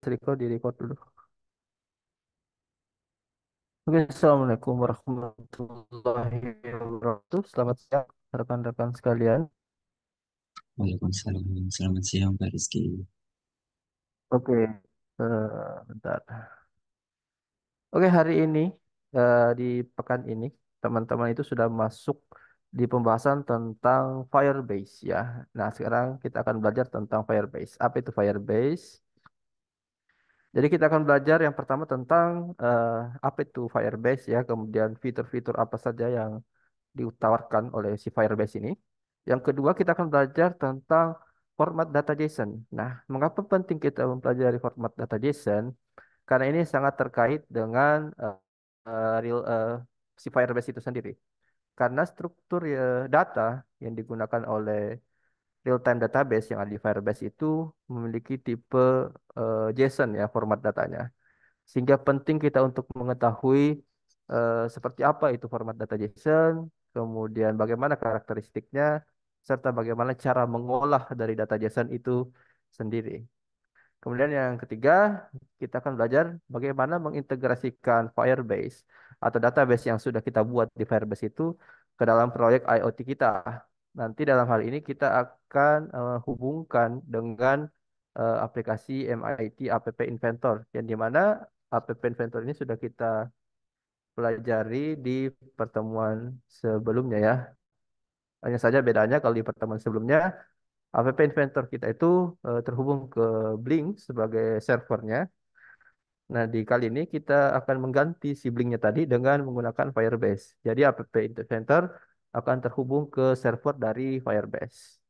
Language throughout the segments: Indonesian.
record di record dulu. Oke, Assalamualaikum warahmatullahi wabarakatuh. Selamat siang rekan-rekan sekalian. Waalaikumsalam. Selamat siang, Pak Rizky. Oke, bentar. Oke, hari ini di pekan ini teman-teman itu sudah masuk di pembahasan tentang Firebase ya. Nah, sekarang kita akan belajar tentang Firebase. Apa itu Firebase? Jadi kita akan belajar yang pertama tentang eh, apa itu Firebase ya, kemudian fitur-fitur apa saja yang ditawarkan oleh si Firebase ini. Yang kedua, kita akan belajar tentang format data JSON. Nah, mengapa penting kita mempelajari format data JSON? Karena ini sangat terkait dengan real si Firebase itu sendiri. Karena struktur data yang digunakan oleh real-time database yang ada di Firebase itu memiliki tipe JSON ya format datanya. Sehingga penting kita untuk mengetahui seperti apa itu format data JSON, kemudian bagaimana karakteristiknya, serta bagaimana cara mengolah dari data JSON itu sendiri. Kemudian yang ketiga, kita akan belajar bagaimana mengintegrasikan Firebase atau database yang sudah kita buat di Firebase itu ke dalam proyek IoT kita. Nanti dalam hal ini kita akan hubungkan dengan aplikasi MIT App Inventor, yang dimana App Inventor ini sudah kita pelajari di pertemuan sebelumnya ya. Hanya saja bedanya kalau di pertemuan sebelumnya App Inventor kita itu terhubung ke Blink sebagai servernya. Nah, di kali ini kita akan mengganti si Blink-nya tadi dengan menggunakan Firebase. Jadi App Inventor akan terhubung ke server dari Firebase.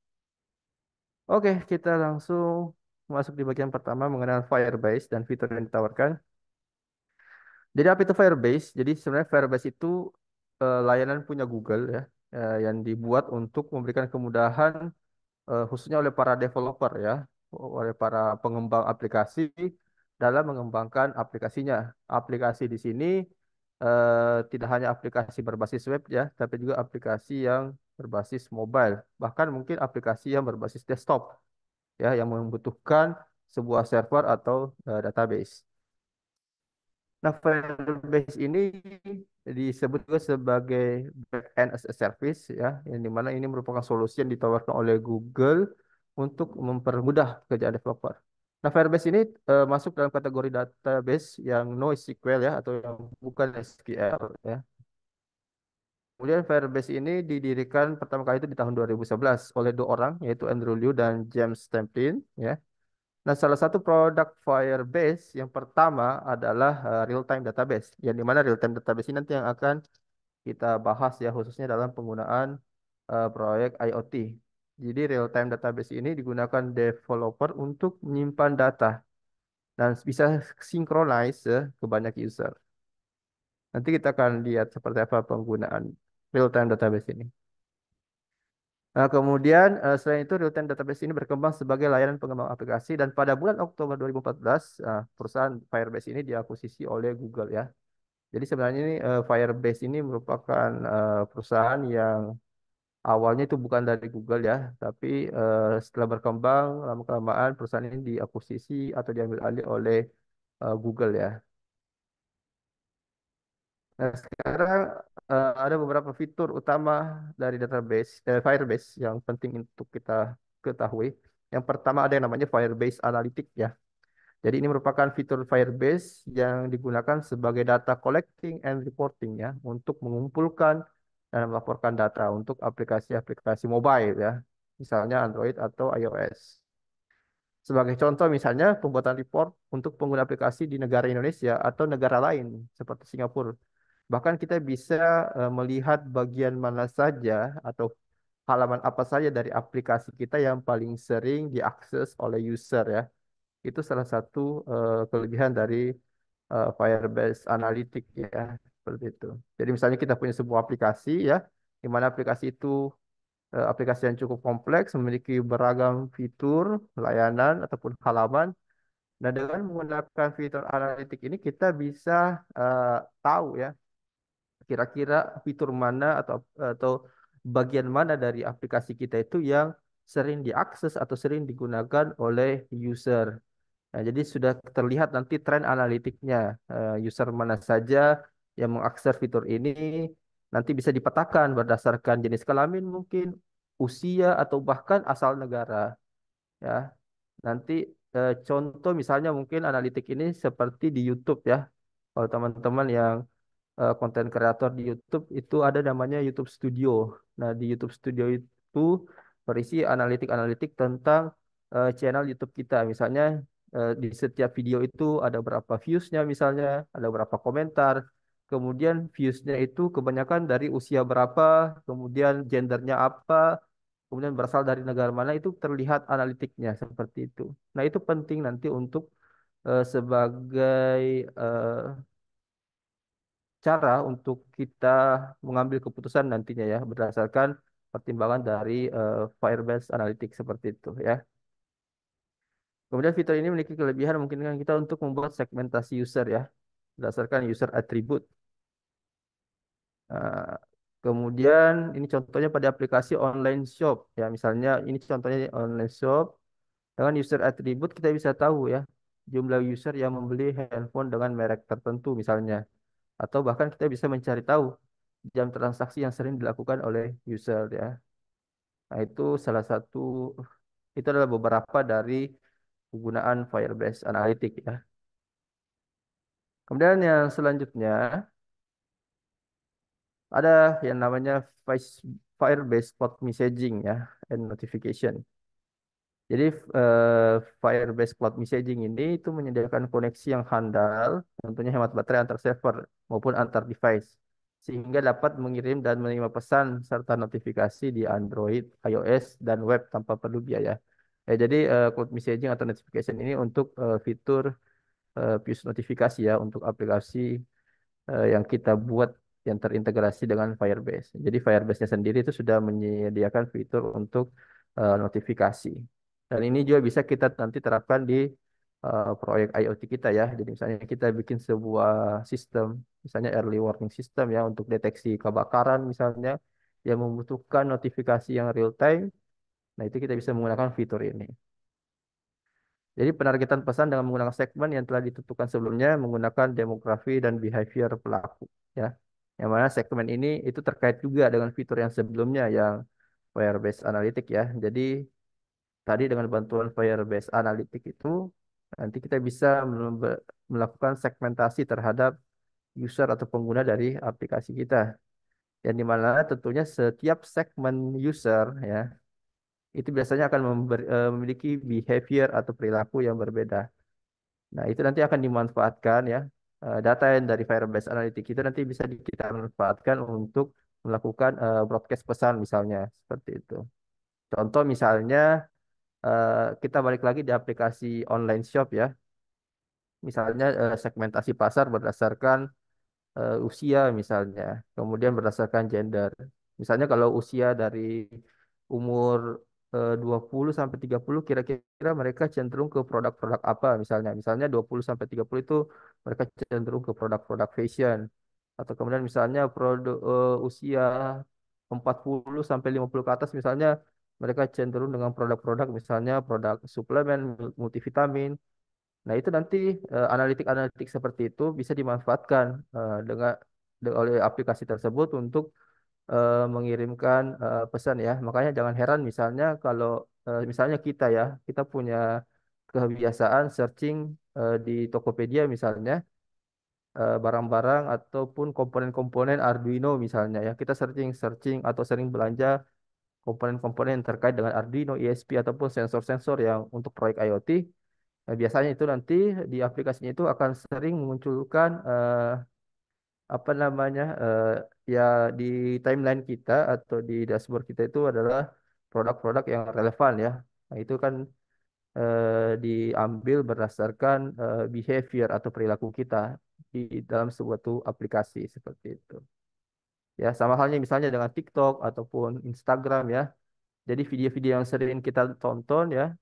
Oke, kita langsung masuk di bagian pertama mengenal Firebase dan fitur yang ditawarkan. Jadi apa itu Firebase? Jadi sebenarnya Firebase itu layanan punya Google ya, yang dibuat untuk memberikan kemudahan khususnya oleh para developer ya, oleh para pengembang aplikasi dalam mengembangkan aplikasinya. Aplikasi di sini tidak hanya aplikasi berbasis web ya, tapi juga aplikasi yang berbasis mobile, bahkan mungkin aplikasi yang berbasis desktop ya, yang membutuhkan sebuah server atau database. Nah, Firebase ini disebut juga sebagai backend as a service ya, yang dimana ini merupakan solusi yang ditawarkan oleh Google untuk mempermudah pekerjaan developer. Nah, Firebase ini masuk dalam kategori database yang NoSQL ya, atau yang bukan SQL ya. Kemudian Firebase ini didirikan pertama kali itu di tahun 2011 oleh dua orang, yaitu Andrew Liu dan James Templin ya. Nah, salah satu produk Firebase yang pertama adalah real-time database, yang dimana real-time database ini nanti yang akan kita bahas ya, khususnya dalam penggunaan proyek IoT. Jadi real-time database ini digunakan developer untuk menyimpan data dan bisa synchronize ya, ke banyak user. Nanti kita akan lihat seperti apa penggunaan real-time database ini. Nah, kemudian selain itu real-time database ini berkembang sebagai layanan pengembang aplikasi dan pada bulan Oktober 2014 perusahaan Firebase ini diakuisisi oleh Google ya. Jadi sebenarnya ini Firebase ini merupakan perusahaan yang awalnya itu bukan dari Google ya, tapi setelah berkembang lama-kelamaan perusahaan ini diakuisisi atau diambil alih oleh Google ya. Nah, sekarang ada beberapa fitur utama dari database Firebase yang penting untuk kita ketahui. Yang pertama ada yang namanya Firebase Analytics ya. Jadi ini merupakan fitur Firebase yang digunakan sebagai data collecting and reporting ya, untuk mengumpulkan dan melaporkan data untuk aplikasi-aplikasi mobile ya, misalnya Android atau iOS. Sebagai contoh misalnya pembuatan report untuk pengguna aplikasi di negara Indonesia atau negara lain seperti Singapura. Bahkan kita bisa melihat bagian mana saja atau halaman apa saja dari aplikasi kita yang paling sering diakses oleh user ya. Itu salah satu kelebihan dari Firebase Analytics ya, seperti itu. Jadi misalnya kita punya sebuah aplikasi ya, di mana aplikasi itu aplikasi yang cukup kompleks, memiliki beragam fitur, layanan ataupun halaman. Nah, dengan menggunakan fitur analitik ini kita bisa tahu ya kira-kira fitur mana atau bagian mana dari aplikasi kita itu yang sering diakses atau sering digunakan oleh user. Nah, jadi sudah terlihat nanti tren analitiknya. User mana saja yang mengakses fitur ini nanti bisa dipetakan berdasarkan jenis kelamin mungkin, usia atau bahkan asal negara. Ya, nanti contoh misalnya mungkin analitik ini seperti di YouTube ya. Kalau teman-teman yang konten kreator di YouTube itu ada namanya YouTube Studio. Nah, di YouTube Studio itu berisi analitik-analitik tentang channel YouTube kita. Misalnya di setiap video itu ada berapa views-nya misalnya, ada berapa komentar. Kemudian views-nya itu kebanyakan dari usia berapa, kemudian gendernya apa, kemudian berasal dari negara mana itu terlihat analitiknya seperti itu. Nah, itu penting nanti untuk sebagai eh, cara untuk kita mengambil keputusan nantinya ya berdasarkan pertimbangan dari Firebase Analytics seperti itu ya. Kemudian fitur ini memiliki kelebihan memungkinkan kita untuk membuat segmentasi user ya berdasarkan user attribute. Nah, kemudian ini contohnya pada aplikasi online shop ya misalnya ini contohnya online shop dengan user attribute kita bisa tahu ya jumlah user yang membeli handphone dengan merek tertentu misalnya atau bahkan kita bisa mencari tahu jam transaksi yang sering dilakukan oleh user ya. Nah, itu adalah beberapa dari penggunaan Firebase Analytics ya. Kemudian yang selanjutnya ada yang namanya Firebase Cloud Messaging ya and Notification. Jadi Firebase Cloud Messaging ini itu menyediakan koneksi yang handal, tentunya hemat baterai antar server maupun antar device, sehingga dapat mengirim dan menerima pesan serta notifikasi di Android, iOS, dan web tanpa perlu biaya. Jadi Cloud Messaging atau Notification ini untuk fitur push notifikasi ya untuk aplikasi yang kita buat yang terintegrasi dengan Firebase. Jadi Firebase-nya sendiri itu sudah menyediakan fitur untuk notifikasi. Dan ini juga bisa kita nanti terapkan di proyek IoT kita ya. Jadi misalnya kita bikin sebuah sistem, misalnya early warning system ya untuk deteksi kebakaran misalnya yang membutuhkan notifikasi yang real time. Nah, itu kita bisa menggunakan fitur ini. Jadi penargetan pesan dengan menggunakan segmen yang telah ditentukan sebelumnya menggunakan demografi dan behavior pelaku ya. Yang mana segmen ini itu terkait juga dengan fitur yang sebelumnya yang Firebase Analytics ya. Jadi tadi dengan bantuan Firebase Analytics itu nanti kita bisa melakukan segmentasi terhadap user atau pengguna dari aplikasi kita. Yang dimana tentunya setiap segmen user ya itu biasanya akan memiliki behavior atau perilaku yang berbeda. Nah, itu nanti akan dimanfaatkan ya. Data yang dari Firebase Analytics itu nanti bisa kita manfaatkan untuk melakukan broadcast pesan misalnya seperti itu. Contoh misalnya kita balik lagi di aplikasi online shop ya. Misalnya segmentasi pasar berdasarkan usia misalnya, kemudian berdasarkan gender. Misalnya kalau usia dari umur 20 sampai 30 kira-kira mereka cenderung ke produk-produk apa misalnya. Misalnya 20 sampai 30 itu mereka cenderung ke produk-produk fashion. Atau kemudian misalnya produk usia 40 sampai 50 ke atas misalnya mereka cenderung dengan produk-produk misalnya produk suplemen multivitamin. Nah, itu nanti analitik-analitik seperti itu bisa dimanfaatkan dengan oleh aplikasi tersebut untuk mengirimkan pesan ya. Makanya jangan heran misalnya kalau misalnya kita punya kebiasaan searching di Tokopedia misalnya barang-barang ataupun komponen-komponen Arduino misalnya ya. Kita searching atau sering belanja komponen-komponen yang terkait dengan Arduino, ISP ataupun sensor-sensor yang untuk proyek IoT. Nah, biasanya itu nanti di aplikasinya itu akan sering memunculkan apa namanya ya di timeline kita atau di dashboard kita itu adalah produk-produk yang relevan ya. Nah, itu kan diambil berdasarkan behavior atau perilaku kita di dalam suatu aplikasi seperti itu. Ya, sama halnya misalnya dengan TikTok ataupun Instagram ya. Jadi video-video yang sering kita tonton ya,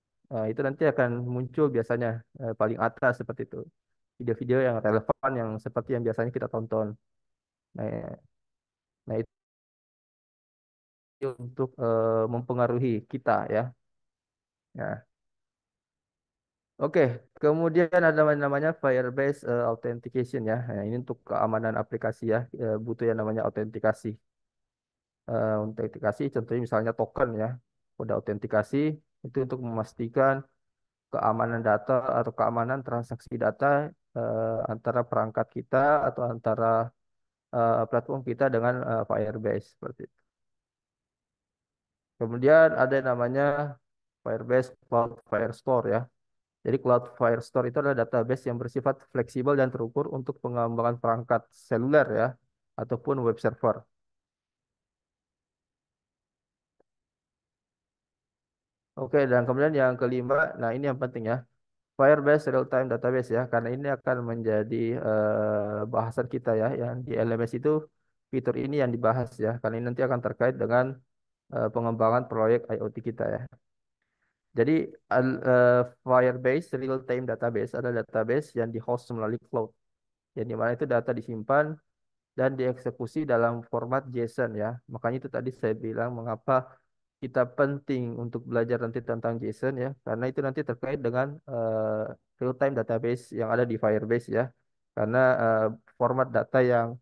itu nanti akan muncul biasanya paling atas seperti itu. Video-video yang relevan yang seperti yang biasanya kita tonton. Nah, nah itu untuk mempengaruhi kita ya. Ya. Oke, kemudian ada namanya Firebase Authentication ya. Nah, ini untuk keamanan aplikasi ya, butuh yang namanya autentikasi. Autentikasi contohnya misalnya token ya, kode autentikasi itu untuk memastikan keamanan data atau keamanan transaksi data antara perangkat kita atau antara platform kita dengan Firebase seperti itu. Kemudian ada yang namanya Firebase Cloud Firestore ya. Jadi Cloud Firestore itu adalah database yang bersifat fleksibel dan terukur untuk pengembangan perangkat seluler ya ataupun web server. Oke, dan kemudian yang kelima, nah ini yang penting ya, Firebase Real Time Database ya, karena ini akan menjadi bahasan kita ya, yang di LMS itu fitur ini yang dibahas ya, karena ini nanti akan terkait dengan pengembangan proyek IoT kita ya. Jadi Firebase Real Time Database adalah database yang di-host melalui cloud, yang di mana itu data disimpan dan dieksekusi dalam format JSON ya. Makanya itu tadi saya bilang mengapa kita penting untuk belajar nanti tentang JSON ya, karena itu nanti terkait dengan real-time database yang ada di Firebase ya. Karena format data yang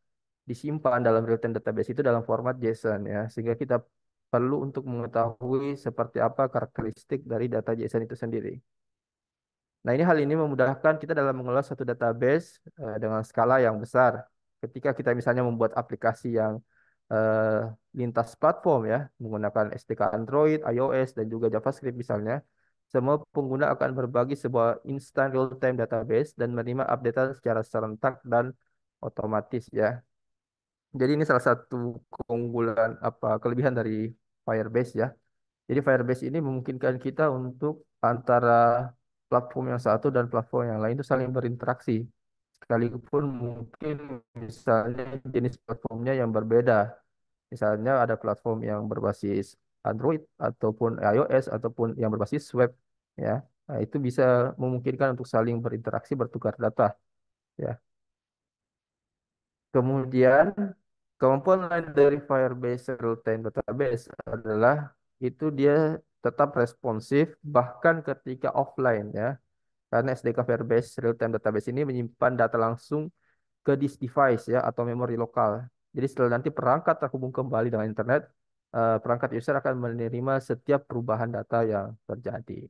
disimpan dalam real-time database itu dalam format JSON ya, sehingga kita perlu untuk mengetahui seperti apa karakteristik dari data JSON itu sendiri. Nah, hal ini memudahkan kita dalam mengelola satu database dengan skala yang besar. Ketika kita misalnya membuat aplikasi yang eh, lintas platform ya, menggunakan SDK Android, iOS, dan juga JavaScript misalnya, semua pengguna akan berbagi sebuah instant real-time database dan menerima updatean secara serentak dan otomatis ya. Jadi ini salah satu keunggulan apa kelebihan dari Firebase ya. Jadi Firebase ini memungkinkan kita untuk antara platform yang satu dan platform yang lain itu saling berinteraksi. Sekalipun mungkin misalnya jenis platformnya yang berbeda. Misalnya ada platform yang berbasis Android ataupun iOS ataupun yang berbasis web ya. Nah, itu bisa memungkinkan untuk saling berinteraksi, bertukar data ya. Kemudian kemampuan lain dari Firebase Real-Time Database adalah itu dia tetap responsif bahkan ketika offline ya. Karena SDK Firebase Real-Time Database ini menyimpan data langsung ke disk device ya atau memori lokal. Jadi setelah nanti perangkat terhubung kembali dengan internet, perangkat user akan menerima setiap perubahan data yang terjadi.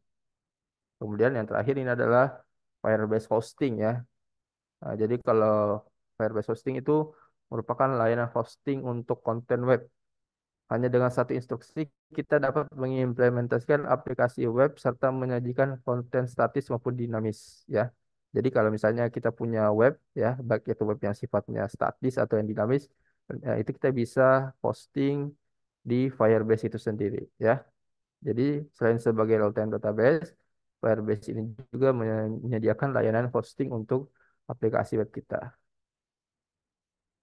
Kemudian yang terakhir ini adalah Firebase Hosting ya. Nah, jadi kalau Firebase Hosting itu merupakan layanan hosting untuk konten web. Hanya dengan satu instruksi, kita dapat mengimplementasikan aplikasi web serta menyajikan konten statis maupun dinamis, ya. Jadi kalau misalnya kita punya web, ya, baik itu web yang sifatnya statis atau yang dinamis, itu kita bisa posting di Firebase itu sendiri, ya. Jadi selain sebagai real-time database, Firebase ini juga menyediakan layanan hosting untuk aplikasi web kita.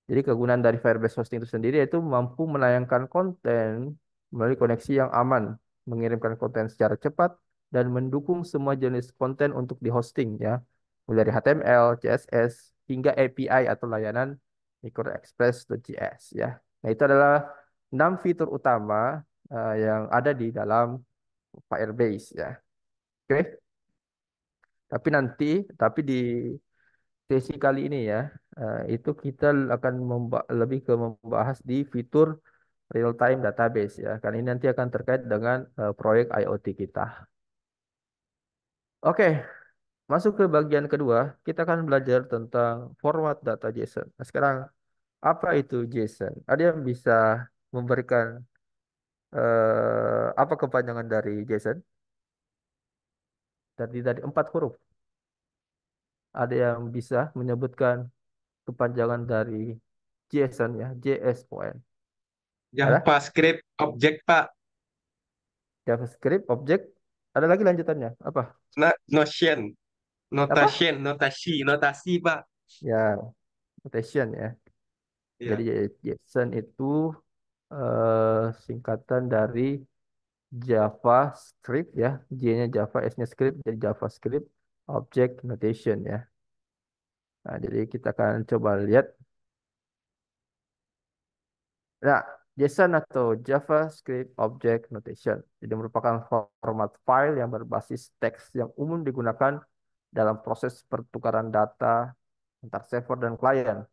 Jadi kegunaan dari Firebase Hosting itu sendiri yaitu mampu menayangkan konten melalui koneksi yang aman, mengirimkan konten secara cepat, dan mendukung semua jenis konten untuk di hosting ya, mulai dari HTML, CSS, hingga API atau layanan microexpress.js ya. Nah itu adalah 6 fitur utama yang ada di dalam Firebase ya. Oke, tapi di sesi kali ini ya, itu kita akan lebih ke membahas di fitur real time database ya. Karena ini nanti akan terkait dengan proyek IoT kita. Oke, masuk ke bagian kedua, kita akan belajar tentang format data JSON. Nah, sekarang apa itu JSON? Ada yang bisa memberikan apa kepanjangan dari JSON? Dari 4 huruf. Ada yang bisa menyebutkan kepanjangan dari JSON ya, JSON. Ada? JavaScript objek, Pak. JavaScript, objek. Ada lagi lanjutannya. Apa? Notion, Apa? notasi, Pak. Ya, notation ya. Jadi Ya, JSON itu singkatan dari JavaScript ya. J-nya Java, S-nya script, jadi JavaScript Object Notation ya. Nah, jadi kita akan coba lihat. Nah, JSON atau JavaScript Object Notation. Jadi merupakan format file yang berbasis teks yang umum digunakan dalam proses pertukaran data antar server dan klien.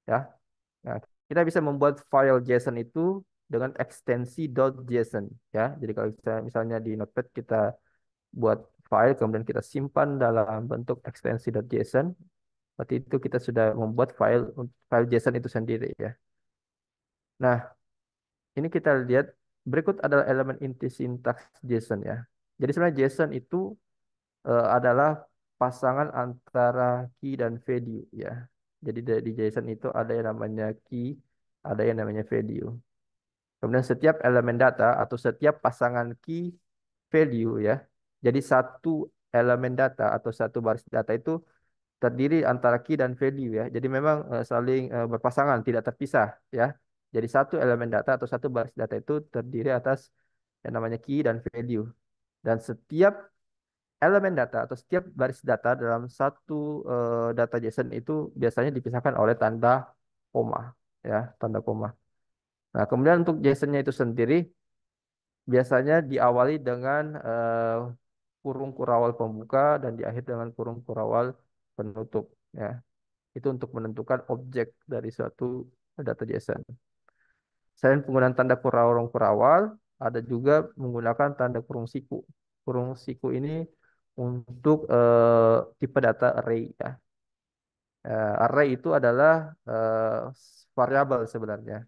Ya, nah, kita bisa membuat file JSON itu dengan ekstensi .json. Ya, jadi kalau kita misalnya di Notepad kita buat file kemudian kita simpan dalam bentuk ekstensi .json, berarti itu kita sudah membuat file JSON itu sendiri ya. Nah, ini kita lihat berikut adalah elemen inti sintaks JSON ya. Jadi sebenarnya JSON itu adalah pasangan antara key dan value ya. Jadi di JSON itu ada yang namanya key, ada yang namanya value. Kemudian setiap elemen data atau setiap pasangan key value ya. Jadi satu elemen data atau satu baris data itu terdiri antara key dan value ya. Jadi memang saling berpasangan, tidak terpisah ya. Jadi satu elemen data atau satu baris data itu terdiri atas yang namanya key dan value. Dan setiap elemen data atau setiap baris data dalam satu data JSON itu biasanya dipisahkan oleh tanda koma ya, tanda koma. Nah, kemudian untuk JSON-nya itu sendiri biasanya diawali dengan kurung kurawal pembuka dan diakhiri dengan kurung kurawal penutup ya. Itu untuk menentukan objek dari suatu data JSON. Selain penggunaan tanda kurung kurawal, ada juga menggunakan tanda kurung siku. Kurung siku ini untuk tipe data array ya. Array itu adalah variabel sebenarnya.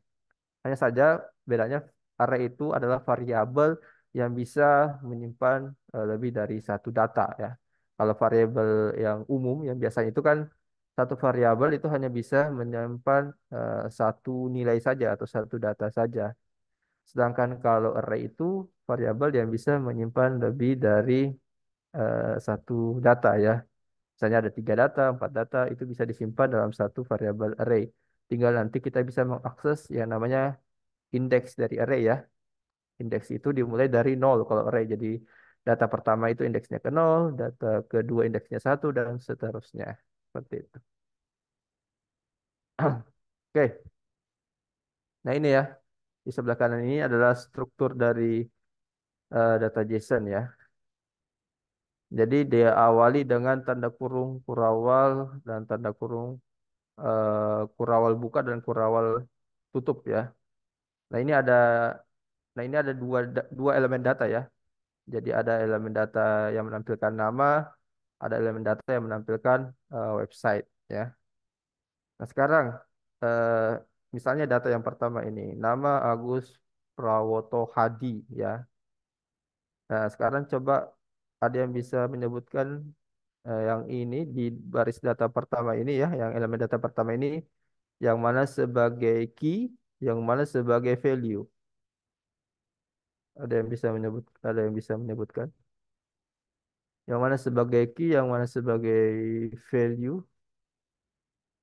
Hanya saja bedanya array itu adalah variabel yang bisa menyimpan lebih dari satu data ya. Kalau variabel yang umum yang biasanya itu kan satu variabel itu hanya bisa menyimpan satu nilai saja atau satu data saja. Sedangkan kalau array itu variabel yang bisa menyimpan lebih dari satu data ya. Misalnya ada tiga data, empat data, itu bisa disimpan dalam satu variabel array. Tinggal nanti kita bisa mengakses yang namanya indeks dari array ya. Indeks itu dimulai dari nol kalau array. Jadi data pertama itu indeksnya ke nol, data kedua indeksnya satu, dan seterusnya. Seperti itu. Oke, nah ini ya. Di sebelah kanan ini adalah struktur dari data JSON ya. Jadi dia awali dengan tanda kurung kurawal dan tanda kurung kurawal buka dan kurawal tutup ya. Nah ini ada dua elemen data ya. Jadi ada elemen data yang menampilkan nama, ada elemen data yang menampilkan website ya. Nah sekarang eh, misalnya data yang pertama ini nama Agus Prawoto Hadi ya. Nah sekarang coba ada yang bisa menyebutkan yang ini di baris data pertama ini ya, yang elemen data pertama ini yang mana sebagai key, yang mana sebagai value. Ada yang bisa menyebutkan. Yang mana sebagai key, yang mana sebagai value.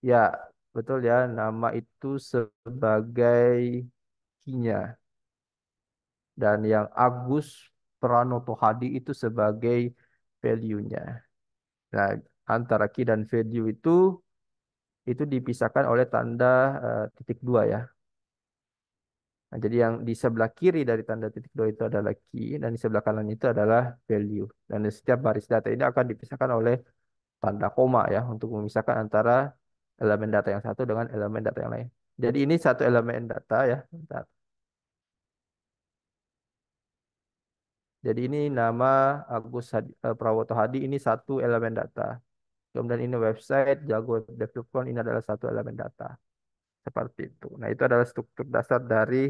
Ya, betul ya. Nama itu sebagai key-nya. Dan yang Agus Pranoto Hadi itu sebagai value-nya. Nah, antara key dan value itu dipisahkan oleh tanda titik dua ya. Nah, jadi yang di sebelah kiri dari tanda titik dua itu adalah key dan di sebelah kanan itu adalah value. Dan di setiap baris data ini akan dipisahkan oleh tanda koma ya untuk memisahkan antara elemen data yang satu dengan elemen data yang lain. Jadi ini satu elemen data ya. Bentar. Jadi ini nama Prawoto Hadi ini satu elemen data. Kemudian ini website Jago Web Development ini adalah satu elemen data. Seperti itu. Nah, itu adalah struktur dasar dari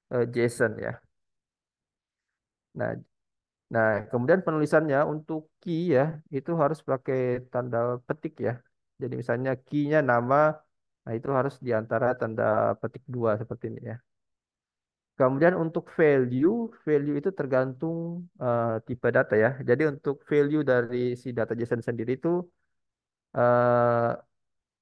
JSON ya. Nah, kemudian penulisannya untuk key ya, itu harus pakai tanda petik ya. Jadi misalnya key-nya nama, nah itu harus di antara tanda petik dua seperti ini ya. Kemudian untuk value itu tergantung tipe data ya. Jadi untuk value dari si data JSON sendiri eh,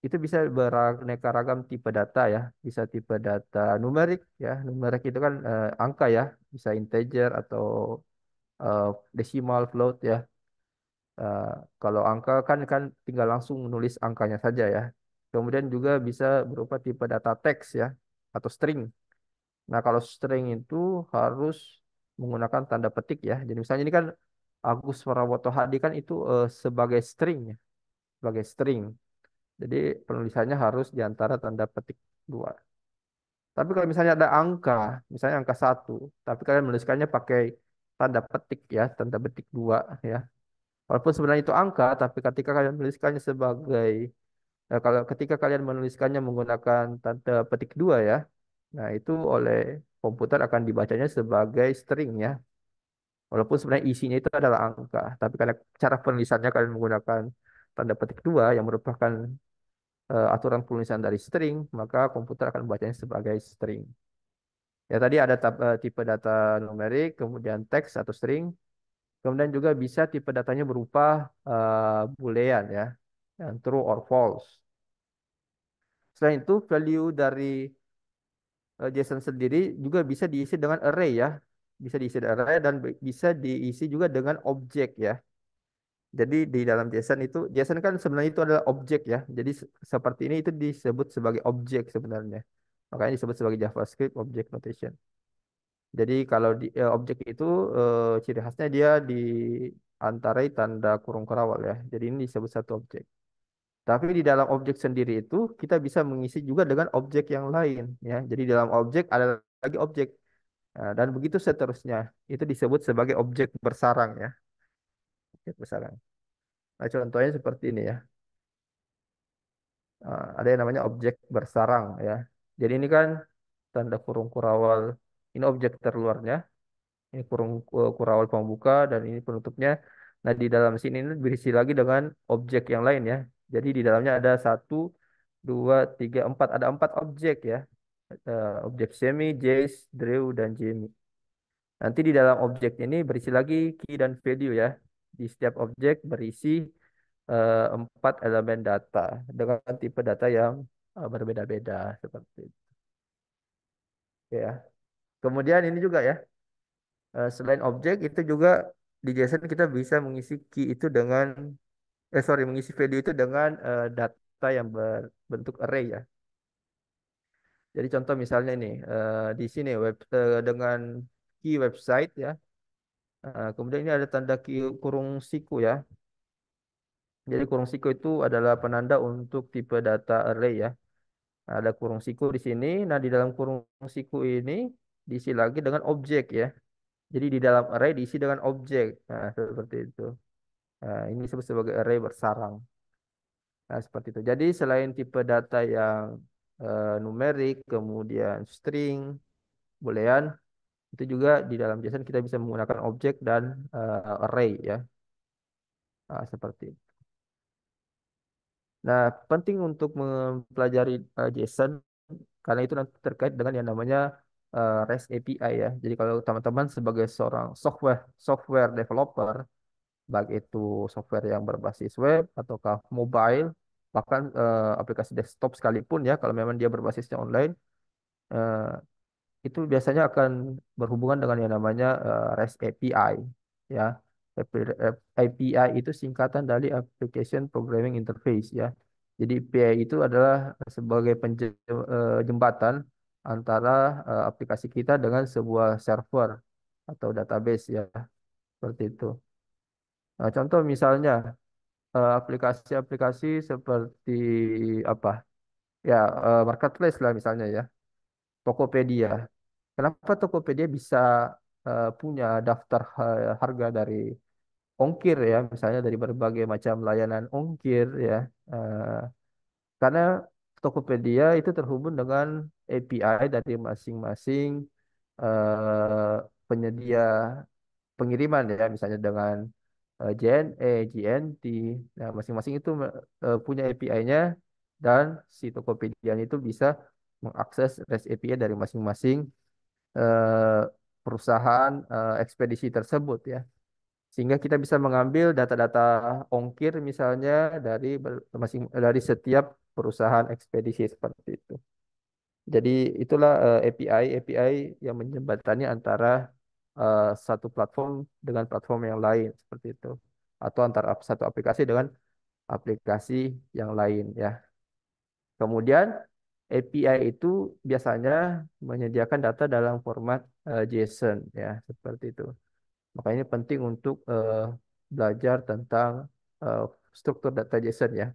itu bisa beraneka ragam tipe data ya. Bisa tipe data numerik ya. Numerik itu kan angka ya, bisa integer atau desimal, float ya. Eh, Kalau angka kan tinggal langsung nulis angkanya saja ya. Kemudian juga bisa berupa tipe data teks ya atau string. Nah, kalau string itu harus menggunakan tanda petik ya. Jadi misalnya ini kan Agus Prawoto Hadi kan itu sebagai string ya, sebagai string. Jadi penulisannya harus di antara tanda petik dua. Tapi kalau misalnya ada angka, misalnya angka satu, tapi kalian menuliskannya pakai tanda petik ya, tanda petik dua ya. Walaupun sebenarnya itu angka, tapi ketika kalian menuliskannya sebagai kalau ketika kalian menuliskannya menggunakan tanda petik dua ya, nah itu oleh komputer akan dibacanya sebagai string ya. Walaupun sebenarnya isinya itu adalah angka, tapi karena cara penulisannya kalian menggunakan tanda petik dua yang merupakan aturan penulisan dari string, maka komputer akan membacanya sebagai string. Ya tadi ada tipe data numerik, kemudian teks atau string, kemudian juga bisa tipe datanya berupa boolean ya, yang true or false. Selain itu, value dari JSON sendiri juga bisa diisi dengan array ya. Bisa diisi dengan array dan bisa diisi juga dengan objek ya. Jadi di dalam JSON itu, JSON kan sebenarnya itu adalah objek ya. Jadi seperti ini itu disebut sebagai objek sebenarnya. Makanya disebut sebagai JavaScript Object Notation. Jadi kalau di objek itu ciri khasnya dia diantarai tanda kurung kerawal ya. Jadi ini disebut satu objek. Tapi di dalam objek sendiri itu kita bisa mengisi juga dengan objek yang lain ya. Jadi di dalam objek ada lagi objek. Nah, dan begitu seterusnya. Itu disebut sebagai objek bersarang ya. Objek bersarang. Nah, contohnya seperti ini ya. Ada yang namanya objek bersarang ya. Jadi ini kan tanda kurung kurawal. Ini objek terluarnya. Ini kurung kurawal pembuka dan ini penutupnya. Nah, di dalam sini ini berisi lagi dengan objek yang lain ya. Jadi di dalamnya ada satu, dua, tiga, empat. Ada empat objek ya. Objek semi, Jace, Drew, dan Jamie. Nanti di dalam objek ini berisi lagi key dan value ya. Di setiap objek berisi empat elemen data dengan tipe data yang berbeda-beda seperti itu ya. Kemudian ini juga ya, selain objek itu juga di JSON kita bisa mengisi key itu dengan mengisi value itu dengan data yang berbentuk array ya. Jadi contoh misalnya ini di sini dengan key website ya. Kemudian ini ada tanda key kurung siku ya. Jadi kurung siku itu adalah penanda untuk tipe data array ya. Nah, ada kurung siku di sini. Nah, di dalam kurung siku ini diisi lagi dengan objek ya. Jadi di dalam array diisi dengan objek. Nah, seperti itu. Nah, ini disebut sebagai array bersarang. Nah, seperti itu. Jadi selain tipe data yang numerik, kemudian string, boolean, itu juga di dalam JSON kita bisa menggunakan objek dan array ya. Nah, seperti itu. Nah, penting untuk mempelajari JSON karena itu nanti terkait dengan yang namanya REST API ya. Jadi kalau teman-teman sebagai seorang software software developer, baik itu software yang berbasis web ataukah mobile, bahkan aplikasi desktop sekalipun ya, kalau memang dia berbasisnya online, eh, itu biasanya akan berhubungan dengan yang namanya REST API ya. API itu singkatan dari Application Programming Interface ya. Jadi API itu adalah sebagai jembatan antara aplikasi kita dengan sebuah server atau database ya, seperti itu. Nah, contoh misalnya aplikasi-aplikasi seperti apa? Ya, marketplace lah misalnya ya. Tokopedia. Kenapa Tokopedia bisa punya daftar harga dari ongkir ya, misalnya dari berbagai macam layanan ongkir ya. Eh, karena Tokopedia itu terhubung dengan API dari masing-masing eh, penyedia pengiriman ya, misalnya dengan JNE, JNT. Nah, masing-masing itu punya API-nya dan si Tokopedia itu bisa mengakses REST API dari masing-masing eh, perusahaan ekspedisi tersebut ya. Sehingga kita bisa mengambil data-data ongkir misalnya dari setiap perusahaan ekspedisi seperti itu. Jadi itulah API yang menjembatani antara satu platform dengan platform yang lain seperti itu. Atau antara satu aplikasi dengan aplikasi yang lain ya. Kemudian API itu biasanya menyediakan data dalam format JSON ya, seperti itu. Makanya ini penting untuk belajar tentang eh, struktur data JSON ya,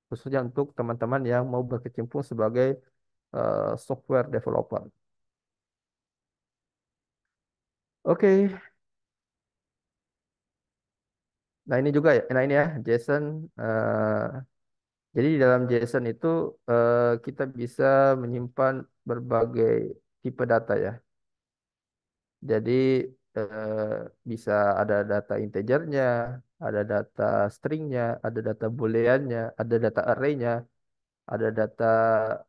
khususnya untuk teman-teman yang mau berkecimpung sebagai software developer. Oke, nah ini juga ya, nah ini ya JSON. Jadi di dalam JSON itu kita bisa menyimpan berbagai tipe data ya. Jadi eh, bisa ada data integernya, ada data stringnya, ada data booleannya, ada data arraynya, ada data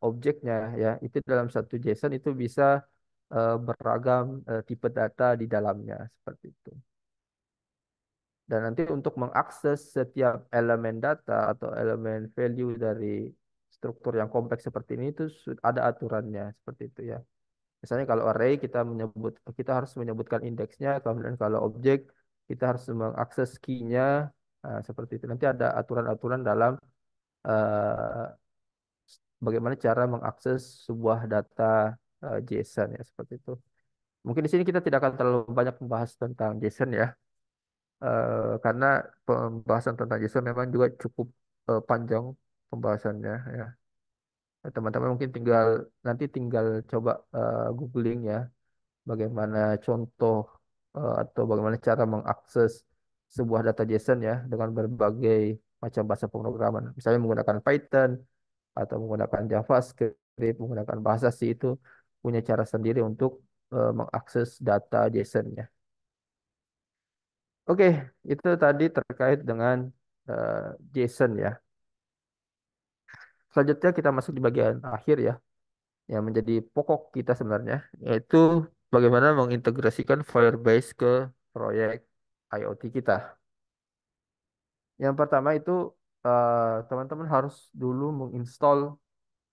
objeknya ya. Itu dalam satu JSON itu bisa beragam tipe data di dalamnya seperti itu. Dan nanti untuk mengakses setiap elemen data atau elemen value dari struktur yang kompleks seperti ini itu ada aturannya seperti itu ya. Misalnya kalau array kita harus menyebutkan indeksnya, kemudian kalau objek kita harus mengakses key-nya, nah, seperti itu. Nanti ada aturan-aturan dalam eh, bagaimana cara mengakses sebuah data JSON ya seperti itu. Mungkin di sini kita tidak akan terlalu banyak membahas tentang JSON ya, karena pembahasan tentang JSON memang juga cukup panjang pembahasannya ya. Teman-teman mungkin tinggal coba googling ya bagaimana contoh atau bagaimana cara mengakses sebuah data JSON ya dengan berbagai macam bahasa pemrograman. Misalnya menggunakan Python atau menggunakan JavaScript, menggunakan bahasa C itu punya cara sendiri untuk mengakses data JSON-nya. Oke, itu tadi terkait dengan eh, JSON ya. Selanjutnya kita masuk di bagian akhir ya, yang menjadi pokok kita sebenarnya, yaitu bagaimana mengintegrasikan Firebase ke proyek IoT kita. Yang pertama itu teman-teman harus dulu menginstall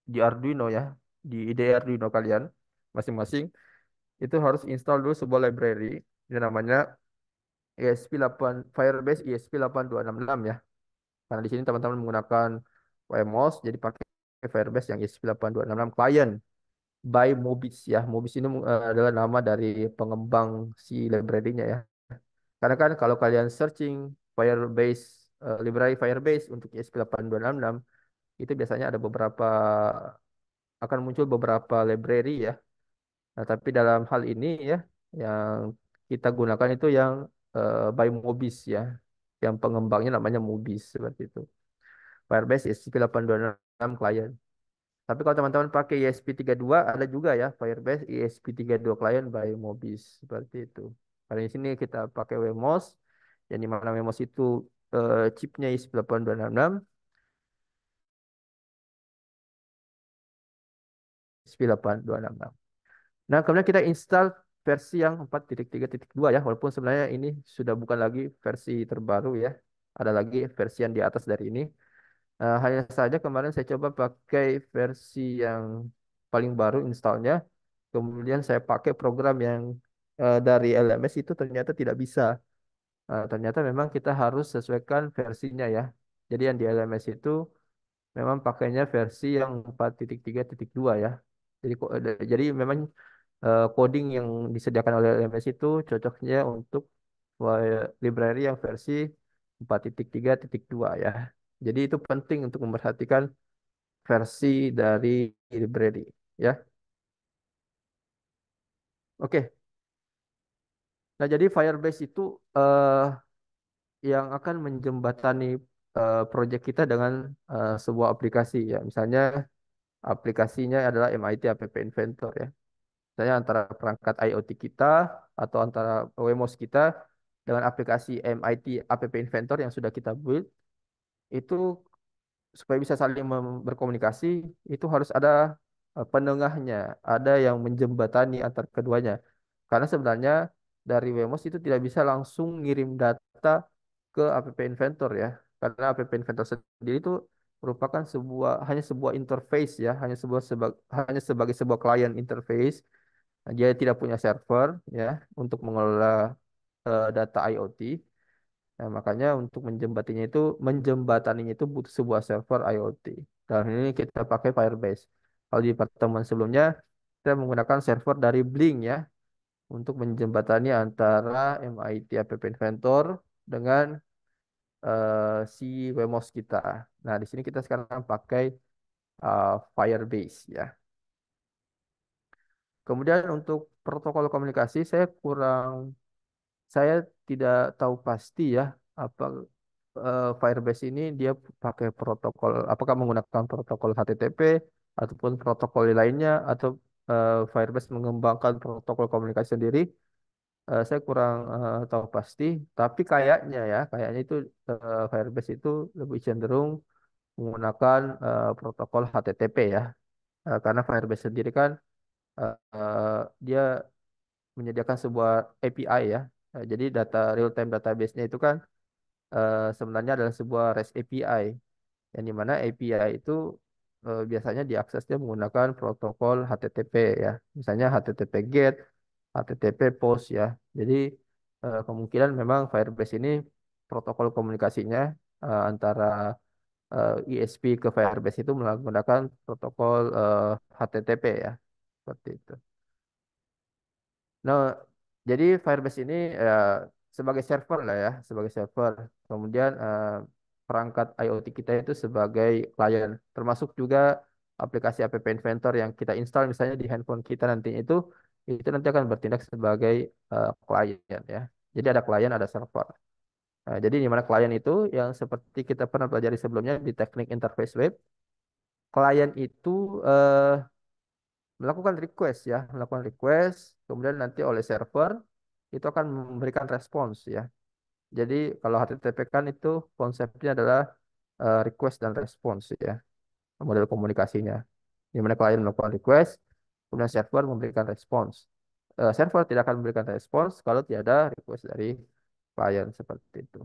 di Arduino ya, di IDE Arduino kalian masing-masing itu harus install dulu sebuah library yang namanya ESP8 Firebase ESP8266 ya. Karena di sini teman-teman menggunakan WMOS jadi pakai Firebase yang ESP8266 client by Mobis ya. Mobis ini adalah nama dari pengembang si library-nya ya. Karena kan kalau kalian searching Firebase library Firebase untuk ESP8266 itu biasanya ada beberapa akan muncul beberapa library ya. Nah, tapi dalam hal ini ya yang kita gunakan itu yang by Mobis ya. Yang pengembangnya namanya Mobis seperti itu. Firebase ESP8266 client. Tapi kalau teman-teman pakai ESP32 ada juga ya Firebase ESP32 client by Mobis seperti itu. Pada di sini kita pakai Wemos yang dimana Wemos itu chipnya ESP8266, ESP8266. Nah, kemudian kita install versi yang 4.3.2 ya, walaupun sebenarnya ini sudah bukan lagi versi terbaru ya. Ada lagi versi yang di atas dari ini. Hanya saja kemarin saya coba pakai versi yang paling baru installnya. Kemudian saya pakai program yang dari LMS itu ternyata tidak bisa. Ternyata memang kita harus sesuaikan versinya ya. Jadi yang di LMS itu memang pakainya versi yang 4.3.2 ya. Jadi memang coding yang disediakan oleh LMS itu cocoknya untuk library yang versi 4.3.2 ya. Jadi itu penting untuk memperhatikan versi dari library ya. Oke. Nah, jadi Firebase itu eh, yang akan menjembatani project kita dengan sebuah aplikasi ya. Misalnya aplikasinya adalah MIT App Inventor ya. Misalnya antara perangkat IoT kita atau antara Wemos kita dengan aplikasi MIT App Inventor yang sudah kita build itu supaya bisa saling berkomunikasi itu harus ada penengahnya, ada yang menjembatani antar keduanya. Karena sebenarnya dari Wemos itu tidak bisa langsung ngirim data ke App Inventor ya. Karena App Inventor sendiri itu merupakan hanya sebuah interface ya, hanya sebagai sebuah client interface. Dia tidak punya server ya untuk mengelola data IoT. Nah, makanya untuk menjembataninya itu butuh sebuah server IoT. Dan ini kita pakai Firebase. Kalau di pertemuan sebelumnya kita menggunakan server dari Blink ya untuk menjembatani antara MIT App Inventor dengan si Wemos kita. Nah, di sini kita sekarang pakai Firebase ya. Kemudian untuk protokol komunikasi saya tidak tahu pasti ya apa Firebase ini dia pakai protokol, apakah menggunakan protokol HTTP ataupun protokol lainnya atau Firebase mengembangkan protokol komunikasi sendiri. Saya kurang tahu pasti, tapi kayaknya itu Firebase itu lebih cenderung menggunakan protokol HTTP ya. Karena Firebase sendiri kan dia menyediakan sebuah API ya. Jadi data real time database-nya itu kan sebenarnya adalah sebuah REST API yang dimana API itu biasanya diaksesnya menggunakan protokol HTTP ya. Misalnya HTTP GET, HTTP POST ya. Jadi kemungkinan memang Firebase ini protokol komunikasinya antara ISP ke Firebase itu menggunakan protokol HTTP ya. Seperti itu. Nah, jadi Firebase ini sebagai server lah ya, sebagai server. Kemudian perangkat IoT kita itu sebagai klien, termasuk juga aplikasi App Inventor yang kita install misalnya di handphone kita nanti itu nanti akan bertindak sebagai klien ya. Jadi ada klien, ada server. Nah, jadi di mana klien itu yang seperti kita pernah pelajari sebelumnya di teknik interface web, klien itu melakukan request, kemudian nanti oleh server itu akan memberikan respons ya. Jadi kalau HTTP kan itu konsepnya adalah request dan respons ya, model komunikasinya. Di mana klien melakukan request, kemudian server memberikan respons. Server tidak akan memberikan respons kalau tiada request dari klien seperti itu.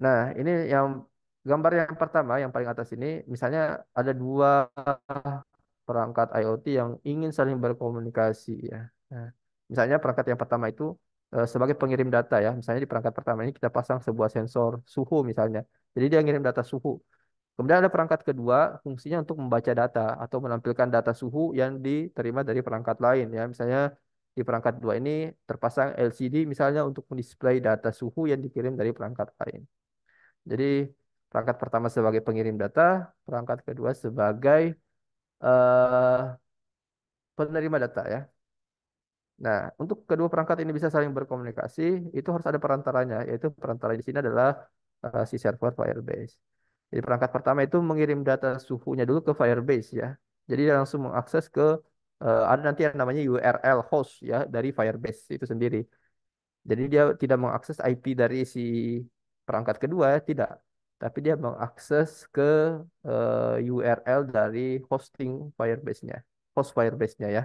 Nah, ini yang gambar yang pertama, yang paling atas ini, misalnya ada dua perangkat IoT yang ingin saling berkomunikasi ya. Nah, misalnya perangkat yang pertama itu sebagai pengirim data ya. Misalnya di perangkat pertama ini kita pasang sebuah sensor suhu misalnya. Jadi dia ngirim data suhu. Kemudian ada perangkat kedua fungsinya untuk membaca data atau menampilkan data suhu yang diterima dari perangkat lain ya. Misalnya di perangkat dua ini terpasang LCD misalnya untuk mendisplay data suhu yang dikirim dari perangkat lain. Jadi perangkat pertama sebagai pengirim data, perangkat kedua sebagai eh, penerima data ya. Nah, untuk kedua perangkat ini bisa saling berkomunikasi, itu harus ada perantaranya, yaitu perantara di sini adalah si server Firebase. Jadi perangkat pertama itu mengirim data suhunya dulu ke Firebase ya. Jadi dia langsung mengakses ke ada nanti yang namanya URL host ya dari Firebase itu sendiri. Jadi dia tidak mengakses IP dari si perangkat kedua, tidak. Tapi dia mengakses ke URL dari hosting Firebase-nya, host Firebase-nya ya.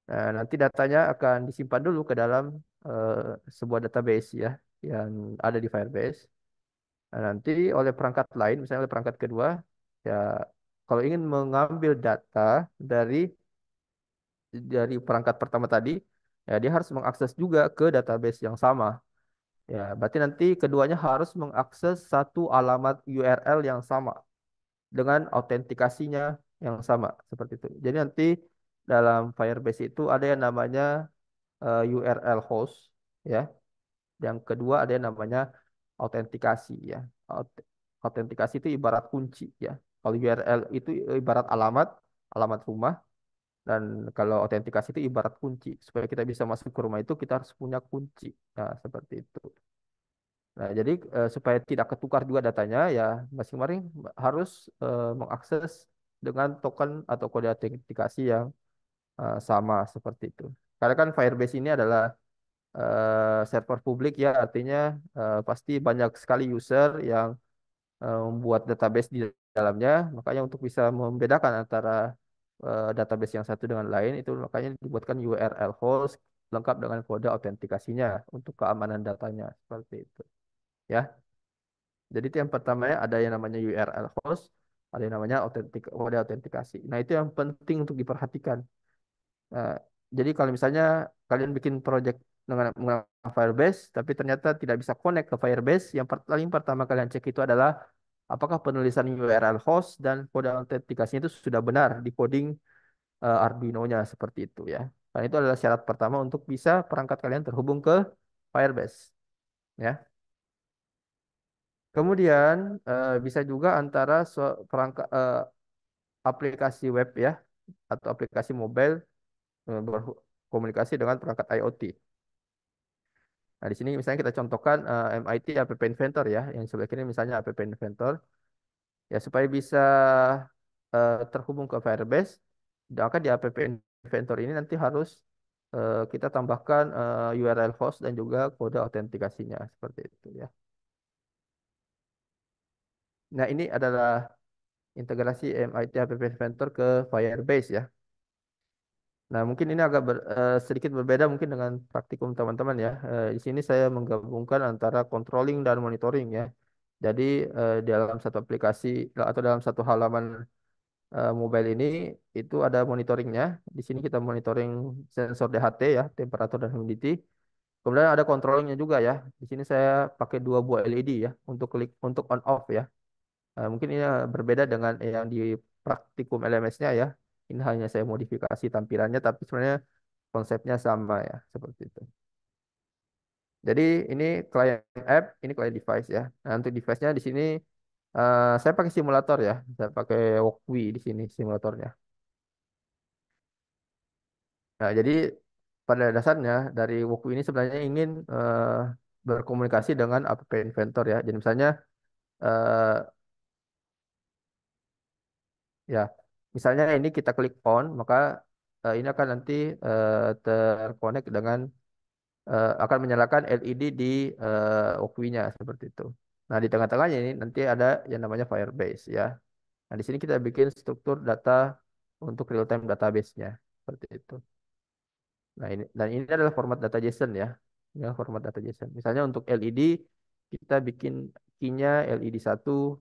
Nah, nanti datanya akan disimpan dulu ke dalam eh, sebuah database ya yang ada di Firebase. Nah, nanti oleh perangkat lain, misalnya oleh perangkat kedua, ya kalau ingin mengambil data dari perangkat pertama tadi, ya dia harus mengakses juga ke database yang sama. Ya, berarti nanti keduanya harus mengakses satu alamat URL yang sama dengan autentikasinya yang sama seperti itu. Jadi nanti dalam Firebase itu ada yang namanya URL host ya. Yang kedua ada yang namanya autentikasi ya. Autentikasi itu ibarat kunci ya. Kalau URL itu ibarat alamat rumah dan kalau autentikasi itu ibarat kunci. Supaya kita bisa masuk ke rumah itu kita harus punya kunci. Nah, seperti itu. Nah, jadi supaya tidak ketukar juga datanya ya masing-masing harus mengakses dengan token atau kode autentikasi yang sama seperti itu. Karena kan Firebase ini adalah server publik ya artinya pasti banyak sekali user yang membuat database di dalamnya makanya untuk bisa membedakan antara database yang satu dengan lain itu makanya dibuatkan URL host lengkap dengan kode autentikasinya untuk keamanan datanya seperti itu ya. Jadi itu yang pertamanya ada yang namanya URL host, ada yang namanya kode autentikasi. Nah, itu yang penting untuk diperhatikan. Nah, jadi kalau misalnya kalian bikin project dengan menggunakan Firebase, tapi ternyata tidak bisa connect ke Firebase, yang paling pertama kalian cek itu adalah apakah penulisan URL host dan kode autentikasinya itu sudah benar di coding Arduino-nya seperti itu ya. Dan itu adalah syarat pertama untuk bisa perangkat kalian terhubung ke Firebase ya. Kemudian bisa juga antara perangkat aplikasi web ya atau aplikasi mobile berkomunikasi dengan perangkat IoT. Nah, di sini misalnya kita contohkan MIT App Inventor ya, yang sebelah kiri misalnya App Inventor. Ya, supaya bisa terhubung ke Firebase, maka di App Inventor ini nanti harus kita tambahkan URL host dan juga kode autentikasinya seperti itu ya. Nah, ini adalah integrasi MIT App Inventor ke Firebase ya. Nah, mungkin ini agak sedikit berbeda mungkin dengan praktikum teman-teman ya. Di sini saya menggabungkan antara controlling dan monitoring ya. Jadi dalam satu aplikasi atau dalam satu halaman mobile ini itu ada monitoringnya. Di sini kita monitoring sensor DHT ya, temperatur dan humidity. Kemudian ada controllingnya juga ya. Di sini saya pakai dua buah LED ya untuk klik untuk on off ya. Mungkin ini berbeda dengan yang di praktikum LMS-nya ya. Ini hanya saya modifikasi tampilannya, tapi sebenarnya konsepnya sama ya, seperti itu. Jadi ini client app, ini client device ya. Nah, untuk device-nya di sini saya pakai simulator ya. Saya pakai Walkwi di sini simulatornya. Nah, jadi pada dasarnya dari Walkwi ini sebenarnya ingin berkomunikasi dengan app inventor ya. Jadi misalnya eh, ya, misalnya ini kita klik on, maka ini akan nanti terkonek dengan akan menyalakan LED di Walkwi-nya seperti itu. Nah, di tengah-tengahnya ini nanti ada yang namanya Firebase ya. Nah, di sini kita bikin struktur data untuk real-time database-nya seperti itu. Nah, ini dan ini adalah format data JSON ya. Ini adalah format data JSON. Misalnya untuk LED kita bikin key-nya LED 1,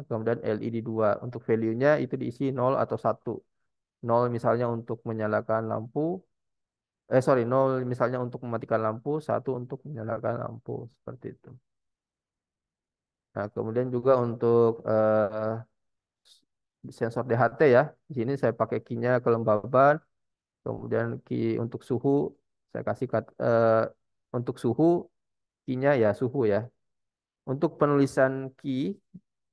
kemudian LED 2. Untuk value-nya itu diisi 0 atau 1. 0 misalnya untuk menyalakan lampu, sorry, 0 misalnya untuk mematikan lampu, 1 untuk menyalakan lampu seperti itu. Nah, kemudian juga untuk sensor DHT ya. Di sini saya pakai key-nya kelembaban, kemudian key untuk suhu saya kasih untuk suhu key-nya ya suhu ya. Untuk penulisan key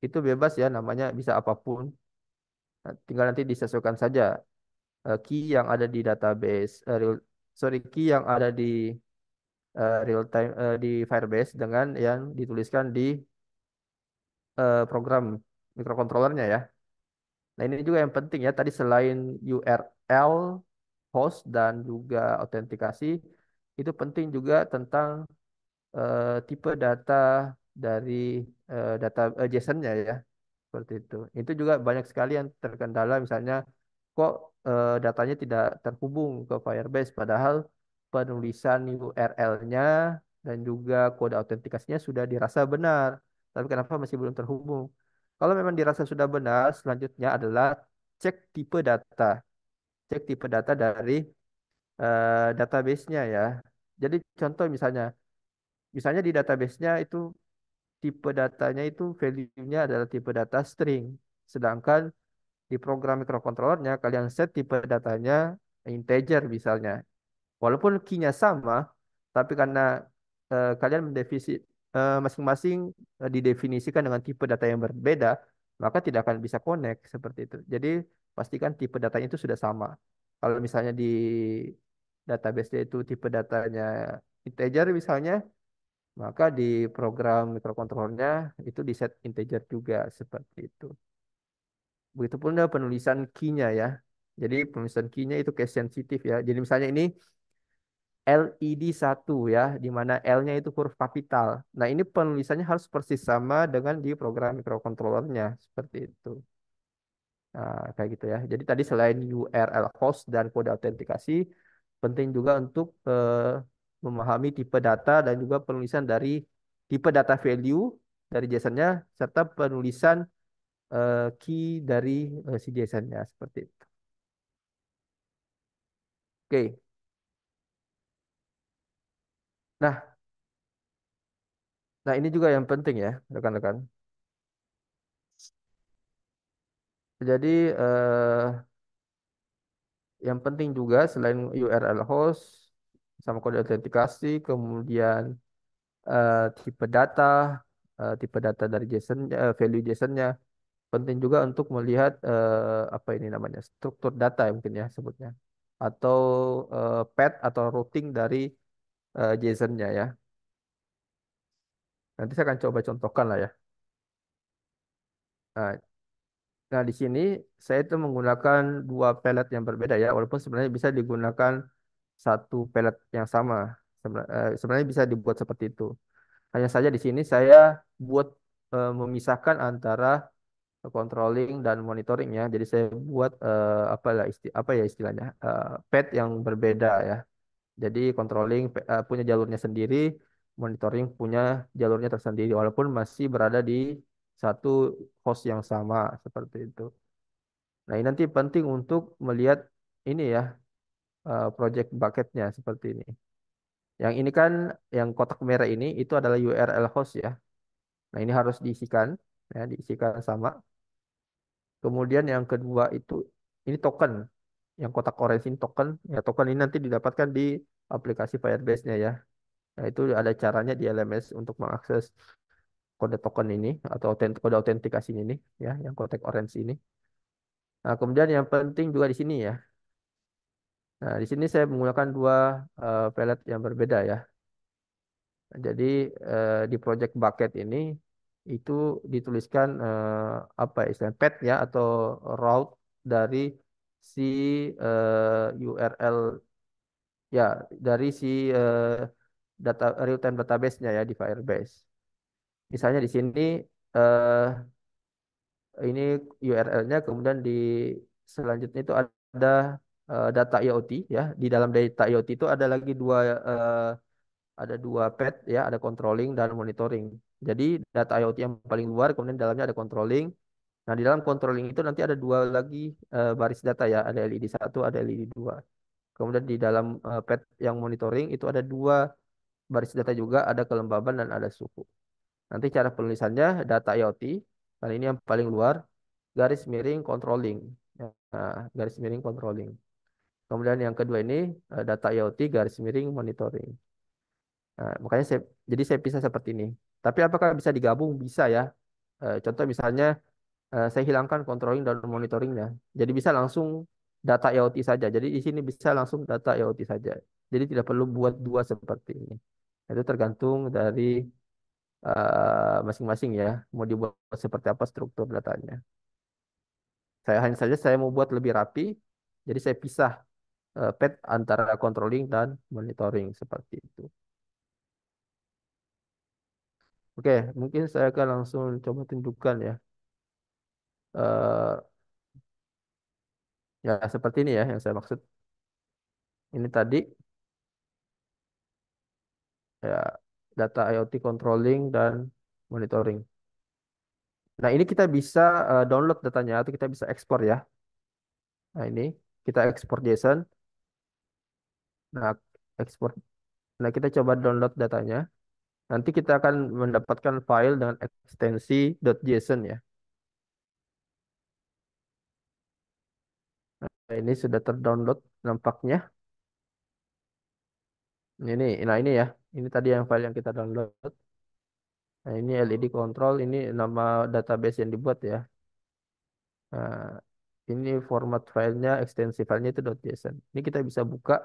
itu bebas ya namanya bisa apapun. Nah, tinggal nanti disesuaikan saja key yang ada di database sorry key yang ada di real time di Firebase dengan yang dituliskan di program microcontrollernya ya. Nah, ini juga yang penting ya. Tadi selain URL, host, dan juga autentikasi, itu penting juga tentang tipe data dari data JSON-nya ya. Seperti itu. Itu juga banyak sekali yang terkendala, misalnya kok datanya tidak terhubung ke Firebase, padahal penulisan URL-nya dan juga kode autentikasinya sudah dirasa benar. Tapi kenapa masih belum terhubung? Kalau memang dirasa sudah benar, selanjutnya adalah cek tipe data. Cek tipe data dari database-nya ya. Jadi contoh misalnya di database-nya itu tipe datanya itu value-nya adalah tipe data string. Sedangkan di program microcontrollernya kalian set tipe datanya integer misalnya. Walaupun key-nya sama, tapi karena kalian masing-masing didefinisikan dengan tipe data yang berbeda, maka tidak akan bisa connect seperti itu. Jadi pastikan tipe datanya itu sudah sama. Kalau misalnya di database itu tipe datanya integer misalnya, maka di program microcontrollernya itu di set integer juga seperti itu. Begitupun dengan penulisan key-nya ya. Jadi penulisan key-nya itu case sensitif ya. Jadi misalnya ini LED 1 ya, di mana L-nya itu huruf kapital. Nah, ini penulisannya harus persis sama dengan di program microcontrollernya seperti itu. Nah, kayak gitu ya. Jadi tadi selain URL host dan kode autentikasi, penting juga untuk memahami tipe data dan juga penulisan dari tipe data value dari JSON-nya serta penulisan key dari si JSON-nya seperti itu. Oke. Nah, nah ini juga yang penting ya, rekan-rekan. Jadi yang penting juga selain URL host sama kode autentikasi, kemudian tipe data dari JSON, value JSON-nya, penting juga untuk melihat apa ini namanya struktur data ya mungkin ya sebutnya, atau path atau routing dari JSON-nya ya. Nanti saya akan coba contohkan lah ya. Nah, nah, di sini saya itu menggunakan dua pelet yang berbeda ya, walaupun sebenarnya bisa digunakan satu pelet yang sama. Sebenarnya bisa dibuat seperti itu. Hanya saja di sini saya buat memisahkan antara controlling dan monitoring ya. Jadi saya buat apa ya istilahnya pet yang berbeda ya. Jadi controlling punya jalurnya sendiri, monitoring punya jalurnya tersendiri, walaupun masih berada di satu host yang sama seperti itu. Nah, ini nanti penting untuk melihat ini ya project bucketnya seperti ini. Yang ini kan yang kotak merah ini itu adalah URL host ya. Nah, ini harus diisikan ya, diisikan sama. Kemudian yang kedua itu ini token. Yang kotak orange ini token. Ya, token ini nanti didapatkan di aplikasi Firebase-nya ya. Nah, itu ada caranya di LMS untuk mengakses kode token ini atau kode autentikasinya ini ya, yang kotak orange ini. Nah, kemudian yang penting juga di sini ya. Nah, di sini saya menggunakan dua pelet yang berbeda ya. Jadi di project bucket ini itu dituliskan apa ya, istilah path ya atau route dari si URL ya, dari si data real time database-nya ya di Firebase. Misalnya di sini eh, ini URL-nya, kemudian di selanjutnya itu ada data IoT ya. Di dalam data IoT itu ada dua path ya, ada controlling dan monitoring. Jadi data IoT yang paling luar, kemudian dalamnya ada controlling. Nah, di dalam controlling itu nanti ada dua lagi baris data ya, ada LED satu, ada LED dua. Kemudian di dalam path yang monitoring itu ada dua baris data juga, ada kelembaban dan ada suhu. Nanti cara penulisannya data IoT, dan ini yang paling luar, garis miring controlling. Nah, garis miring controlling. Kemudian yang kedua ini data IoT garis miring monitoring. Nah, makanya jadi saya pisah seperti ini. Tapi apakah bisa digabung? Bisa ya. Contoh misalnya saya hilangkan controlling dan monitoringnya. Jadi bisa langsung data IoT saja. Jadi di sini bisa langsung data IoT saja. Jadi tidak perlu buat dua seperti ini. Itu tergantung dari masing-masing ya. Mau dibuat seperti apa struktur datanya. Saya hanya saja saya mau buat lebih rapi. Jadi saya pisah path antara controlling dan monitoring seperti itu. Oke, mungkin saya akan langsung coba tunjukkan ya. eh Ya, seperti ini ya yang saya maksud. Ini tadi ya data IoT controlling dan monitoring. Nah, ini kita bisa download datanya atau kita bisa ekspor ya. Nah, ini kita ekspor JSON. Nah, ekspor. Nah, kita coba download datanya. Nanti kita akan mendapatkan file dengan ekstensi .json ya. Nah, ini sudah terdownload nampaknya. Nah ini ya. Ini tadi yang file yang kita download. Nah, ini LED control, ini nama database yang dibuat ya. Nah, ini format filenya, ekstensi filenya itu .json. Ini kita bisa buka.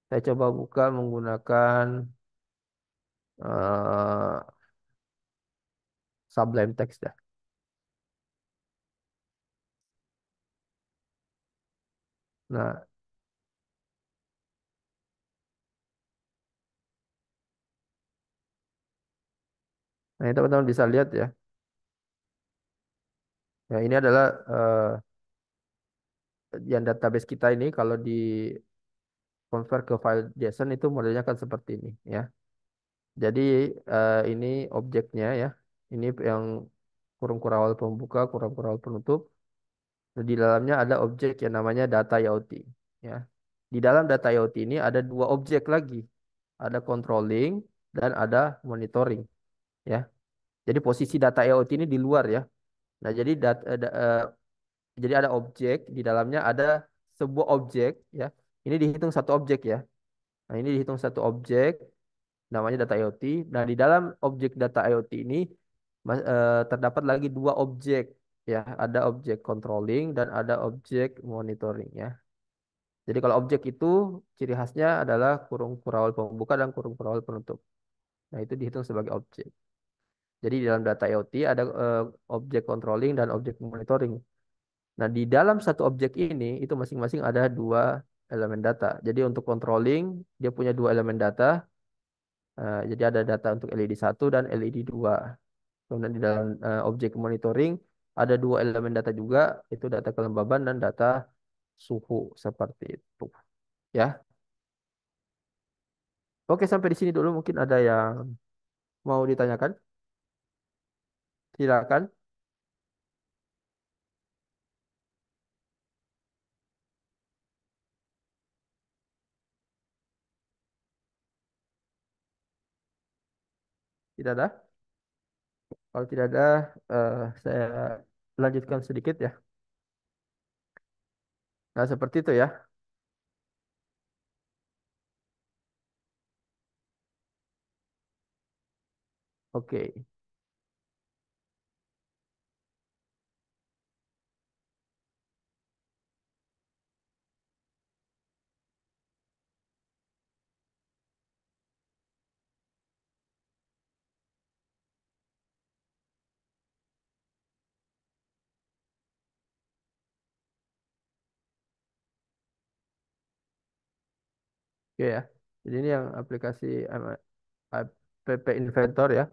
Saya coba buka menggunakan eh, Sublime Text dah. Nah, nah, ini teman-teman bisa lihat ya. Ya, ini adalah yang database kita ini kalau di convert ke file JSON itu modelnya kan seperti ini ya. Jadi ini objeknya ya. Ini yang kurung kurawal pembuka, kurung kurawal penutup. Di dalamnya ada objek yang namanya data IoT ya. Di dalam data IoT ini ada dua objek lagi. Ada controlling dan ada monitoring ya. Jadi posisi data IoT ini di luar ya. Nah, jadi Jadi ada objek, di dalamnya ada sebuah objek ya. Ini dihitung satu objek ya. Nah, ini dihitung satu objek namanya data IoT. Nah, di dalam objek data IoT ini terdapat lagi dua objek ya. Ada objek controlling dan ada objek monitoring ya. Jadi kalau objek itu ciri khasnya adalah kurung kurawal pembuka dan kurung kurawal penutup. Nah, itu dihitung sebagai objek. Jadi di dalam data IoT ada objek controlling dan objek monitoring. Nah, di dalam satu objek ini itu masing-masing ada dua elemen data. Jadi untuk controlling dia punya dua elemen data. Jadi ada data untuk LED satu dan LED dua. Kemudian di dalam objek monitoring ada dua elemen data juga, itu data kelembaban dan data suhu seperti itu. Ya. Oke, sampai di sini dulu mungkin ada yang mau ditanyakan. Silakan. Tidak ada. Kalau tidak ada, saya lanjutkan sedikit ya. Nah, seperti itu ya. Oke. Oke ya. Jadi ini yang aplikasi app Inventor ya,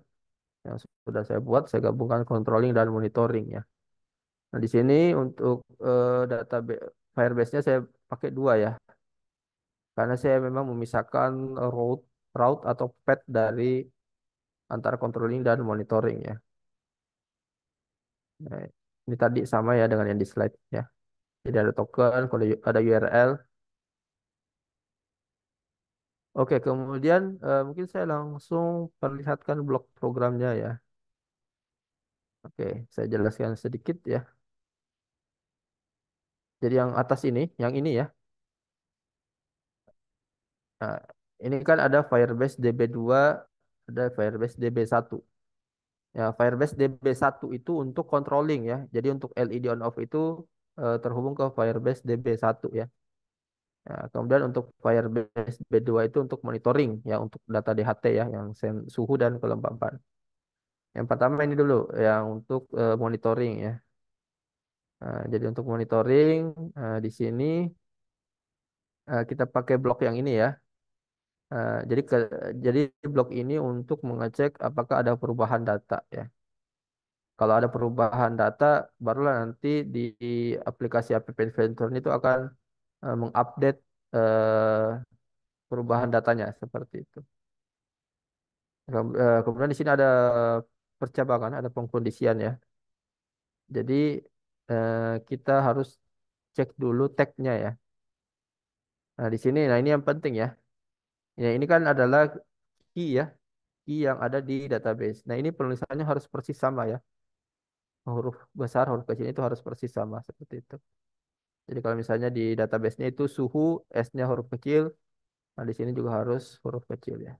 yang sudah saya buat, saya gabungkan controlling dan monitoring ya. Nah, di sini untuk data Firebase-nya saya pakai dua ya, karena saya memang memisahkan route route atau path dari antara controlling dan monitoring ya. Nah, ini tadi sama ya dengan yang di slide ya. Jadi ada token, kalau ada URL. Oke, kemudian mungkin saya langsung perlihatkan blok programnya ya. Oke, saya jelaskan sedikit ya. Jadi yang atas ini, yang ini ya. Nah, ini kan ada Firebase DB2, ada Firebase DB1. Ya, Firebase DB1 itu untuk controlling ya. Jadi untuk LED on off itu terhubung ke Firebase DB1 ya. Ya, kemudian untuk Firebase B2 itu untuk monitoring ya, untuk data DHT ya, yang suhu dan kelembapan. Yang pertama ini dulu yang untuk monitoring ya. Nah, jadi untuk monitoring di sini kita pakai blok yang ini ya. Jadi blok ini untuk mengecek apakah ada perubahan data ya. Kalau ada perubahan data, barulah nanti di aplikasi App Inventor itu akan mengupdate perubahan datanya seperti itu. Kemudian di sini ada percabangan, ada pengkondisian ya. Jadi kita harus cek dulu tag-nya ya. Nah, di sini, nah ini yang penting ya. Ya, ini kan adalah key ya, key yang ada di database. Nah, ini penulisannya harus persis sama ya. Huruf besar, huruf kecil itu harus persis sama seperti itu. Jadi kalau misalnya di database-nya itu suhu, S-nya huruf kecil, nah di sini juga harus huruf kecil ya.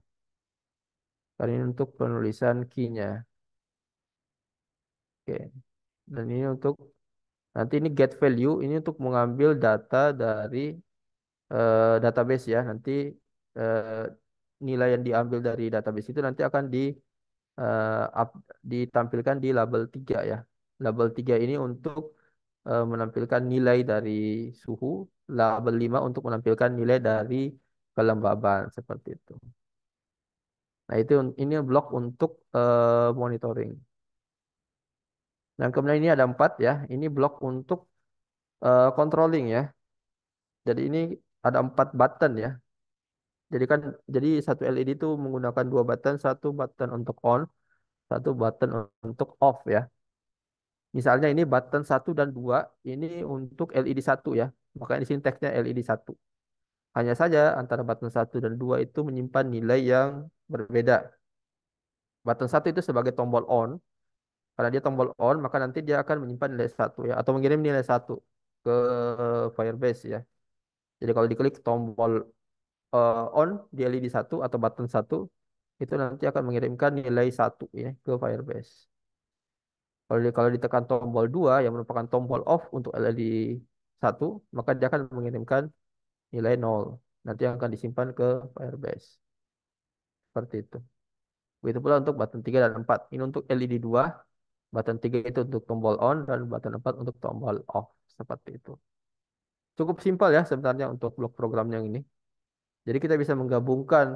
Karena ini untuk penulisan key-nya. Oke. Dan ini untuk nanti ini get value, ini untuk mengambil data dari database ya. Nanti eh, nilai yang diambil dari database itu nanti akan ditampilkan di label 3 ya. Label 3 ini untuk menampilkan nilai dari suhu, label 5 untuk menampilkan nilai dari kelembaban seperti itu. Nah, itu ini blok untuk monitoring. Dan kemudian ini ada 4 ya. Ini blok untuk controlling ya. Jadi ini ada 4 button ya. Jadi satu LED itu menggunakan dua button, satu button untuk on, satu button untuk off ya. Misalnya ini button satu dan 2 ini untuk LED satu ya. Makanya di sini teksnya LED satu. Hanya saja antara button satu dan 2 itu menyimpan nilai yang berbeda. Button satu itu sebagai tombol on, Karena dia tombol on, maka nanti dia akan menyimpan nilai satu ya, atau mengirim nilai satu ke Firebase ya. Jadi kalau diklik tombol on di LED satu atau button satu, itu nanti akan mengirimkan nilai satu ya ke Firebase. Kalau ditekan tombol 2 yang merupakan tombol off untuk LED satu, maka dia akan mengirimkan nilai nol. Nanti yang akan disimpan ke Firebase. Seperti itu. Begitu pula untuk button 3 dan 4. Ini untuk LED 2, button 3 itu untuk tombol on dan button 4 untuk tombol off. Seperti itu. Cukup simpel ya sebenarnya untuk blok program yang ini. Jadi kita bisa menggabungkan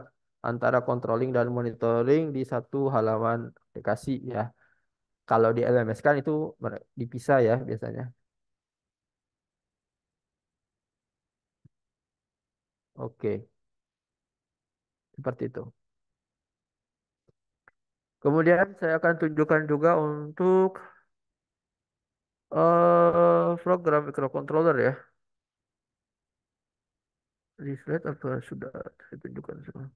antara controlling dan monitoring di satu halaman aplikasi ya. Kalau di LMS kan itu dipisah ya biasanya. Oke, seperti itu. Kemudian saya akan tunjukkan juga untuk program microcontroller ya. Di slide apa sudah saya tunjukkan semua?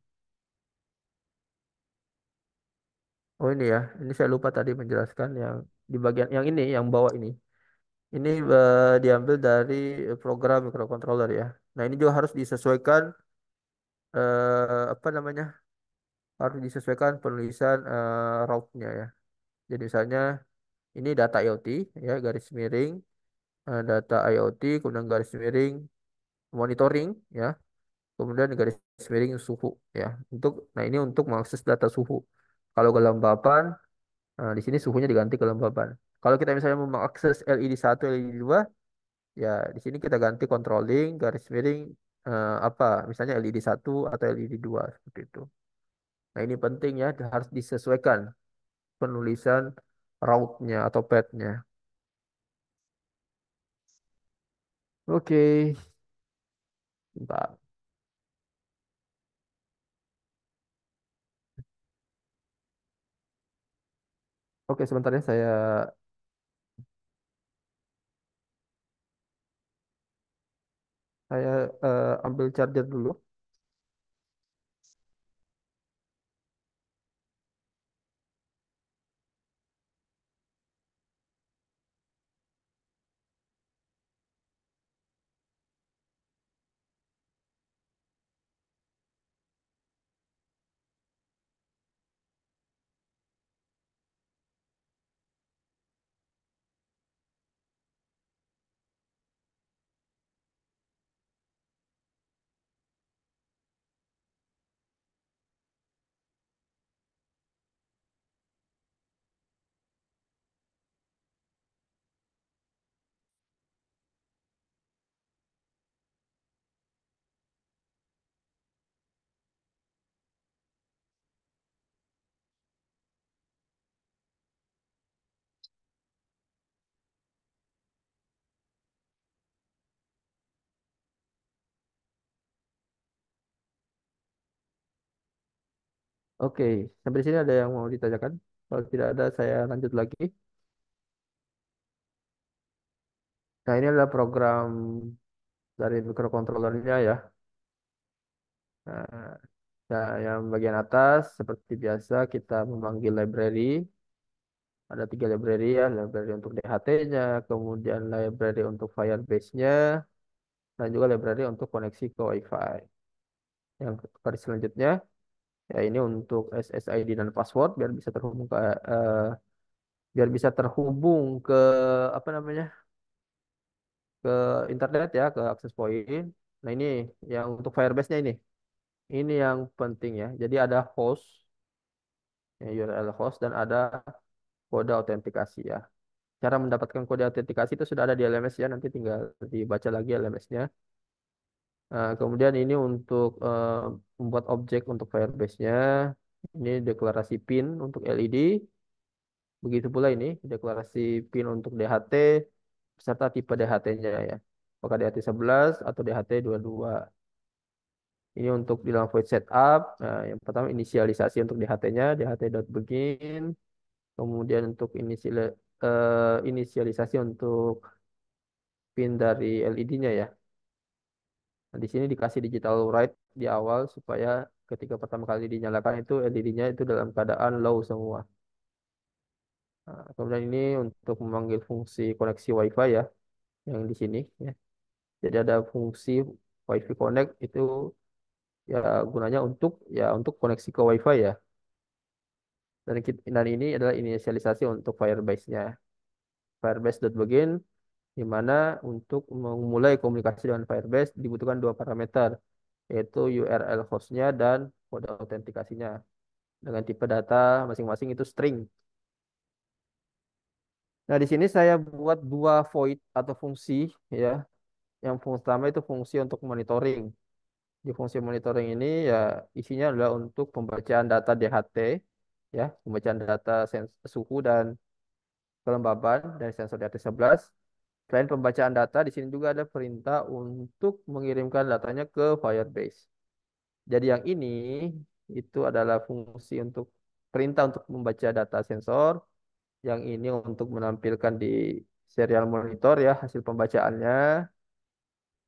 Oh ini ya, ini saya lupa tadi menjelaskan yang di bagian yang ini, yang bawah ini. Ini diambil dari program microcontroller ya. Nah ini juga harus disesuaikan apa namanya? Harus disesuaikan penulisan route-nya ya. Jadi misalnya ini data IoT ya, garis miring data IoT, kemudian garis miring monitoring ya, kemudian garis miring suhu ya. Nah ini untuk mengakses data suhu. Kalau kelembapan, di sini suhunya diganti kelembapan. Kalau kita misalnya mau mengakses LED 1, LED 2, ya di sini kita ganti controlling garis miring apa, misalnya LED 1 atau LED 2 seperti itu. Nah ini penting ya, harus disesuaikan penulisan route-nya atau path-nya. Oke, bentar. Oke, sebentar ya saya ambil charger dulu. Oke, sampai di sini ada yang mau ditanyakan? Kalau tidak ada, saya lanjut lagi. Nah, ini adalah program dari microcontrollernya ya. Nah, nah, yang bagian atas seperti biasa kita memanggil library. Ada tiga library ya, library untuk DHT-nya, kemudian library untuk Firebase-nya, dan juga library untuk koneksi ke Wi-Fi. Yang baris selanjutnya, ya ini untuk SSID dan password eh, biar bisa terhubung ke apa namanya ke internet ya, ke akses point. Nah ini yang untuk Firebase-nya ini yang penting ya. Jadi ada host, ya, URL host dan ada kode autentikasi ya. Cara mendapatkan kode autentikasi itu sudah ada di LMS ya, nanti tinggal dibaca lagi LMS-nya. Kemudian ini untuk membuat objek untuk Firebase-nya. Ini deklarasi PIN untuk LED. Begitu pula ini deklarasi PIN untuk DHT beserta tipe DHT-nya ya. Apakah DHT 11 atau DHT 22. Ini untuk di dalam void setup. Nah, yang pertama inisialisasi untuk DHT-nya, DHT.begin. Kemudian untuk inisialisasi untuk pin dari LED-nya ya. Nah, di sini dikasih digital write di awal supaya ketika pertama kali dinyalakan itu LED-nya itu dalam keadaan low semua. Nah, kemudian ini untuk memanggil fungsi koneksi WiFi ya, yang di sini ya. Jadi ada fungsi WiFi connect itu ya gunanya untuk ya untuk koneksi ke WiFi ya. Dan ini adalah inisialisasi untuk Firebase-nya. Firebase.begin di mana untuk memulai komunikasi dengan Firebase dibutuhkan dua parameter, yaitu URL hostnya dan kode autentikasinya. Dengan tipe data masing-masing itu string. Nah, di sini saya buat dua void atau fungsi ya. Yang fungsi pertama itu fungsi untuk monitoring. Di fungsi monitoring ini ya isinya adalah untuk pembacaan data DHT ya, pembacaan data suhu dan kelembaban dari sensor di atas 11. Selain pembacaan data, di sini juga ada perintah untuk mengirimkan datanya ke Firebase. Jadi yang ini itu adalah fungsi untuk perintah untuk membaca data sensor, yang ini untuk menampilkan di serial monitor ya hasil pembacaannya,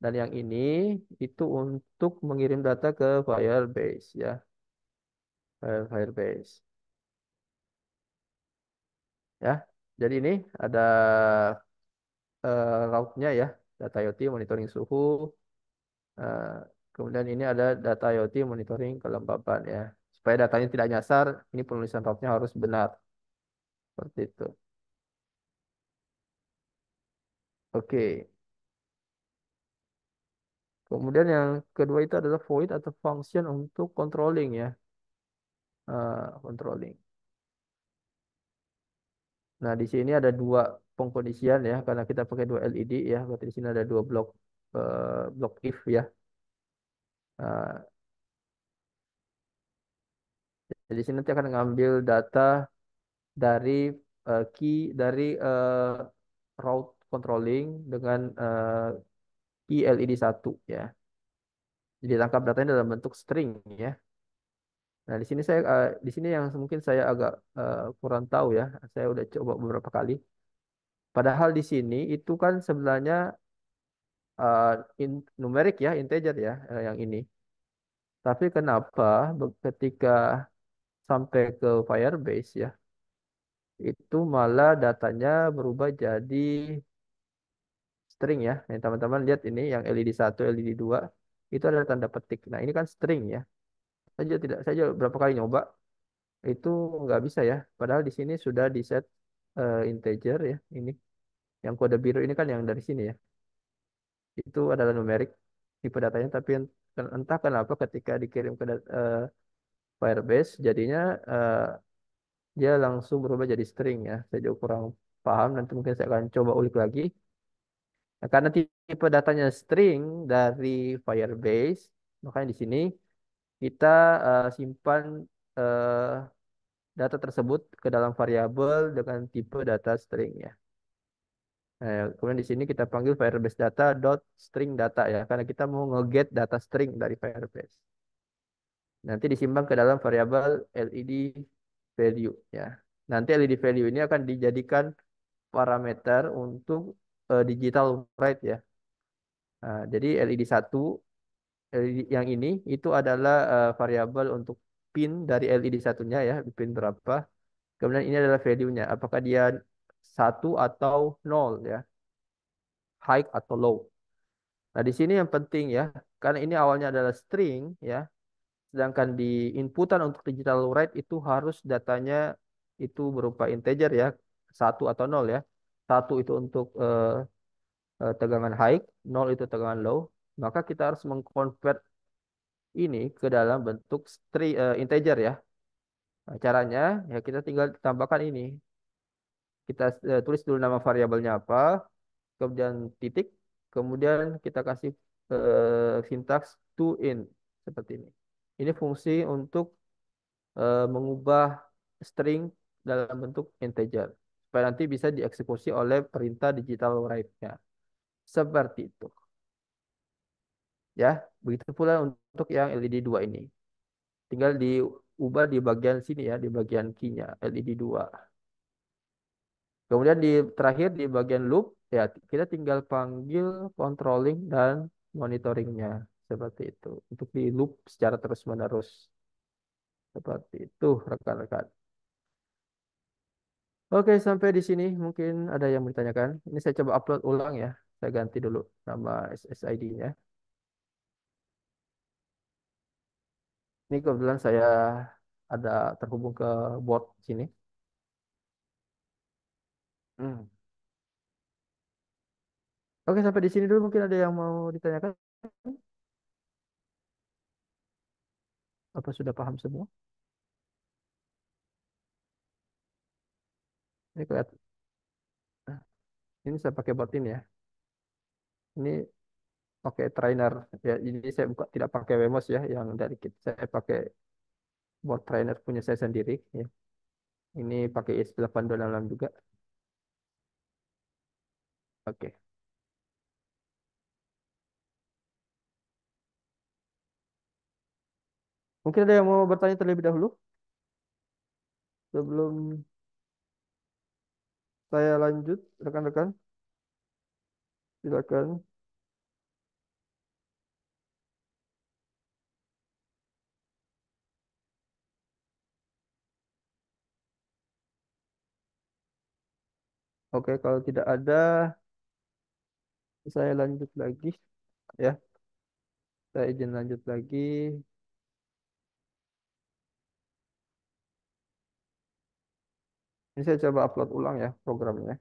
dan yang ini itu untuk mengirim data ke Firebase ya, Firebase ya. Jadi ini ada route-nya ya, data IoT monitoring suhu. Eh, Kemudian ini ada data IoT monitoring kelembaban ya. Supaya datanya tidak nyasar, ini penulisan route-nya harus benar. Seperti itu. Oke. Kemudian yang kedua itu adalah void atau function untuk controlling ya. Controlling. Nah, di sini ada dua pengkondisian ya, karena kita pakai dua LED ya. Berarti di sini ada dua blok if ya. Nah, jadi sini nanti akan ngambil data dari key dari route controlling dengan key LED satu ya. Jadi tangkap datanya dalam bentuk string ya. Nah, di sini di sini yang mungkin saya agak kurang tahu ya. Saya udah coba beberapa kali. Padahal di sini itu kan sebenarnya uh, numerik ya, integer ya, yang ini. Tapi kenapa ketika sampai ke Firebase ya, itu malah datanya berubah jadi string ya. Nah, teman-teman lihat ini yang LED satu, LED dua itu adalah tanda petik. Nah, ini kan string ya. Saya juga berapa kali nyoba itu nggak bisa ya. Padahal di sini sudah di set integer ya. Ini yang kode biru ini kan yang dari sini ya. Itu adalah numerik tipe datanya. Tapi entah kenapa ketika dikirim ke Firebase jadinya eh, dia langsung berubah jadi string ya. Saya juga kurang paham. Nanti mungkin saya akan coba ulik lagi. Nah, karena tipe datanya string dari Firebase, makanya di sini kita simpan eh, data tersebut ke dalam variabel dengan tipe data string ya. Nah, kemudian di sini kita panggil Firebase data dot string data ya, karena kita mau nge-get data string dari Firebase. Nanti disimpan ke dalam variabel LED value ya. Nanti LED value ini akan dijadikan parameter untuk digital write ya. Nah, jadi LED satu yang ini itu adalah variabel untuk pin dari LED satunya ya, pin berapa. Kemudian ini adalah value-nya, apakah dia satu atau nol ya, high atau low. Nah, di sini yang penting ya, karena ini awalnya adalah string ya, sedangkan di inputan untuk digital write itu harus datanya itu berupa integer ya, satu atau nol ya. Satu itu untuk tegangan high, nol itu tegangan low. Maka kita harus mengkonvert ini ke dalam bentuk integer ya. Nah, caranya ya kita tinggal tambahkan ini. Kita tulis dulu nama variabelnya apa, kemudian titik, kemudian kita kasih sintaks to in seperti ini. Ini fungsi untuk mengubah string dalam bentuk integer supaya nanti bisa dieksekusi oleh perintah digital write-nya. Seperti itu. Ya, begitu pula untuk yang LED 2 ini. Tinggal diubah di bagian sini ya, di bagian key-nya LED 2. Kemudian terakhir di bagian loop ya kita tinggal panggil controlling dan monitoringnya seperti itu untuk di loop secara terus-menerus seperti itu rekan-rekan. Oke, sampai di sini mungkin ada yang mau ditanyakan. Ini saya coba upload ulang ya. Saya ganti dulu nama SSID-nya. Ini kebetulan saya ada terhubung ke bot sini. Hmm. Oke, sampai di sini dulu mungkin ada yang mau ditanyakan. Apa sudah paham semua? Ini kelihatan. Ini saya pakai bot ini ya. Ini pakai trainer ya. Ini saya buka tidak pakai Wemos ya, yang dari kit. Saya pakai bot trainer punya saya sendiri ya. Ini pakai ES8266 juga. Oke. Mungkin ada yang mau bertanya terlebih dahulu sebelum saya lanjut, rekan-rekan. Silakan. Oke, kalau tidak ada, saya lanjut lagi ya. Saya izin lanjut lagi. Ini saya coba upload ulang ya programnya.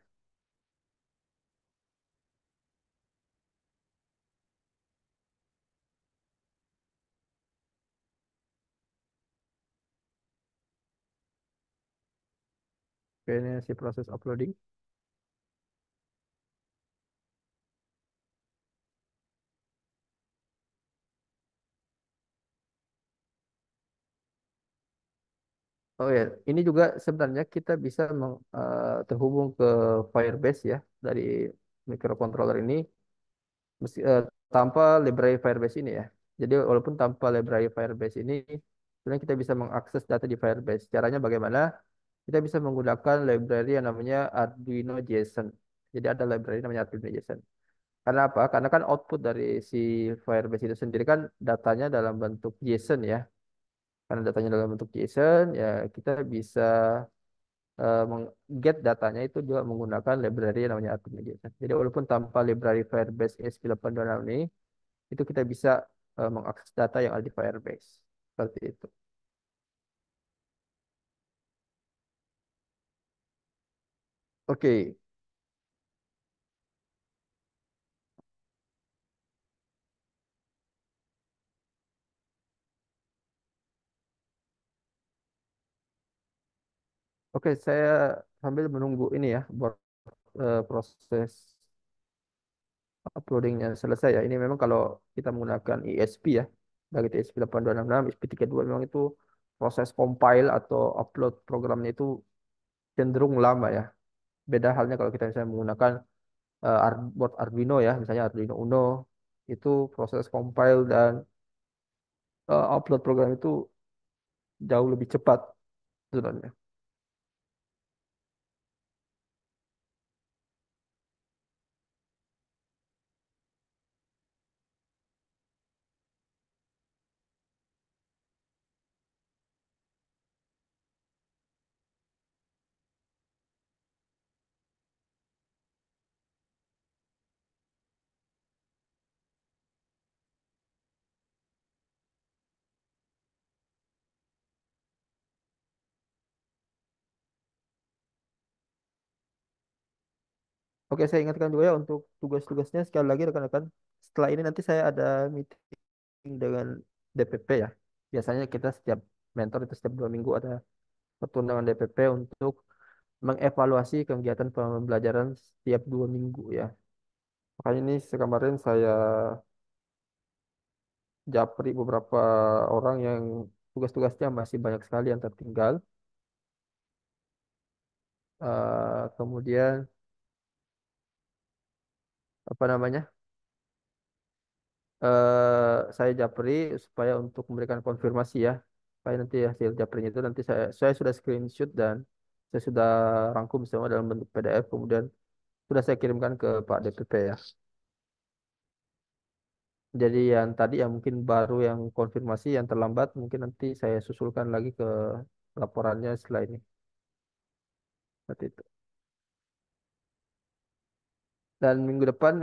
Oke, ini si proses uploading. Oh ya, ini juga sebenarnya kita bisa terhubung ke Firebase ya dari microcontroller ini tanpa library Firebase ini ya. Jadi walaupun tanpa library Firebase ini, sebenarnya kita bisa mengakses data di Firebase. Caranya bagaimana? Kita bisa menggunakan library yang namanya Arduino JSON. Jadi ada library namanya Arduino JSON. Karena apa? Karena kan output dari si Firebase itu sendiri kan datanya dalam bentuk JSON ya. Karena datanya dalam bentuk JSON, ya kita bisa get datanya itu juga menggunakan library yang namanya Arduino JSON. Jadi walaupun tanpa library Firebase ESP8266 ini, itu kita bisa mengakses data yang ada di Firebase. Seperti itu. Oke, oke, saya sambil menunggu ini ya, buat proses uploadingnya selesai ya. Ini memang kalau kita menggunakan ESP ya, dari ESP8266, ESP32 memang itu proses compile atau upload programnya itu cenderung lama ya. Beda halnya kalau kita misalnya menggunakan board Arduino ya, misalnya Arduino Uno, itu proses compile dan upload program itu jauh lebih cepat sebenarnya. Oke, saya ingatkan juga ya untuk tugas-tugasnya sekali lagi rekan-rekan. Setelah ini nanti saya ada meeting dengan DPP ya. Biasanya kita setiap mentor itu setiap 2 minggu ada pertemuan DPP untuk mengevaluasi kegiatan pembelajaran setiap 2 minggu ya. Makanya ini kemarin saya japri beberapa orang yang tugas-tugasnya masih banyak sekali yang tertinggal. Kemudian apa namanya? Saya japri supaya untuk memberikan konfirmasi ya. Supaya nanti hasil japrinya itu nanti saya sudah screenshot dan saya sudah rangkum semua dalam bentuk PDF. Kemudian sudah saya kirimkan ke Pak DPP ya. Jadi yang tadi yang mungkin baru yang konfirmasi yang terlambat mungkin nanti saya susulkan lagi ke laporannya setelah ini. Seperti itu. Dan minggu depan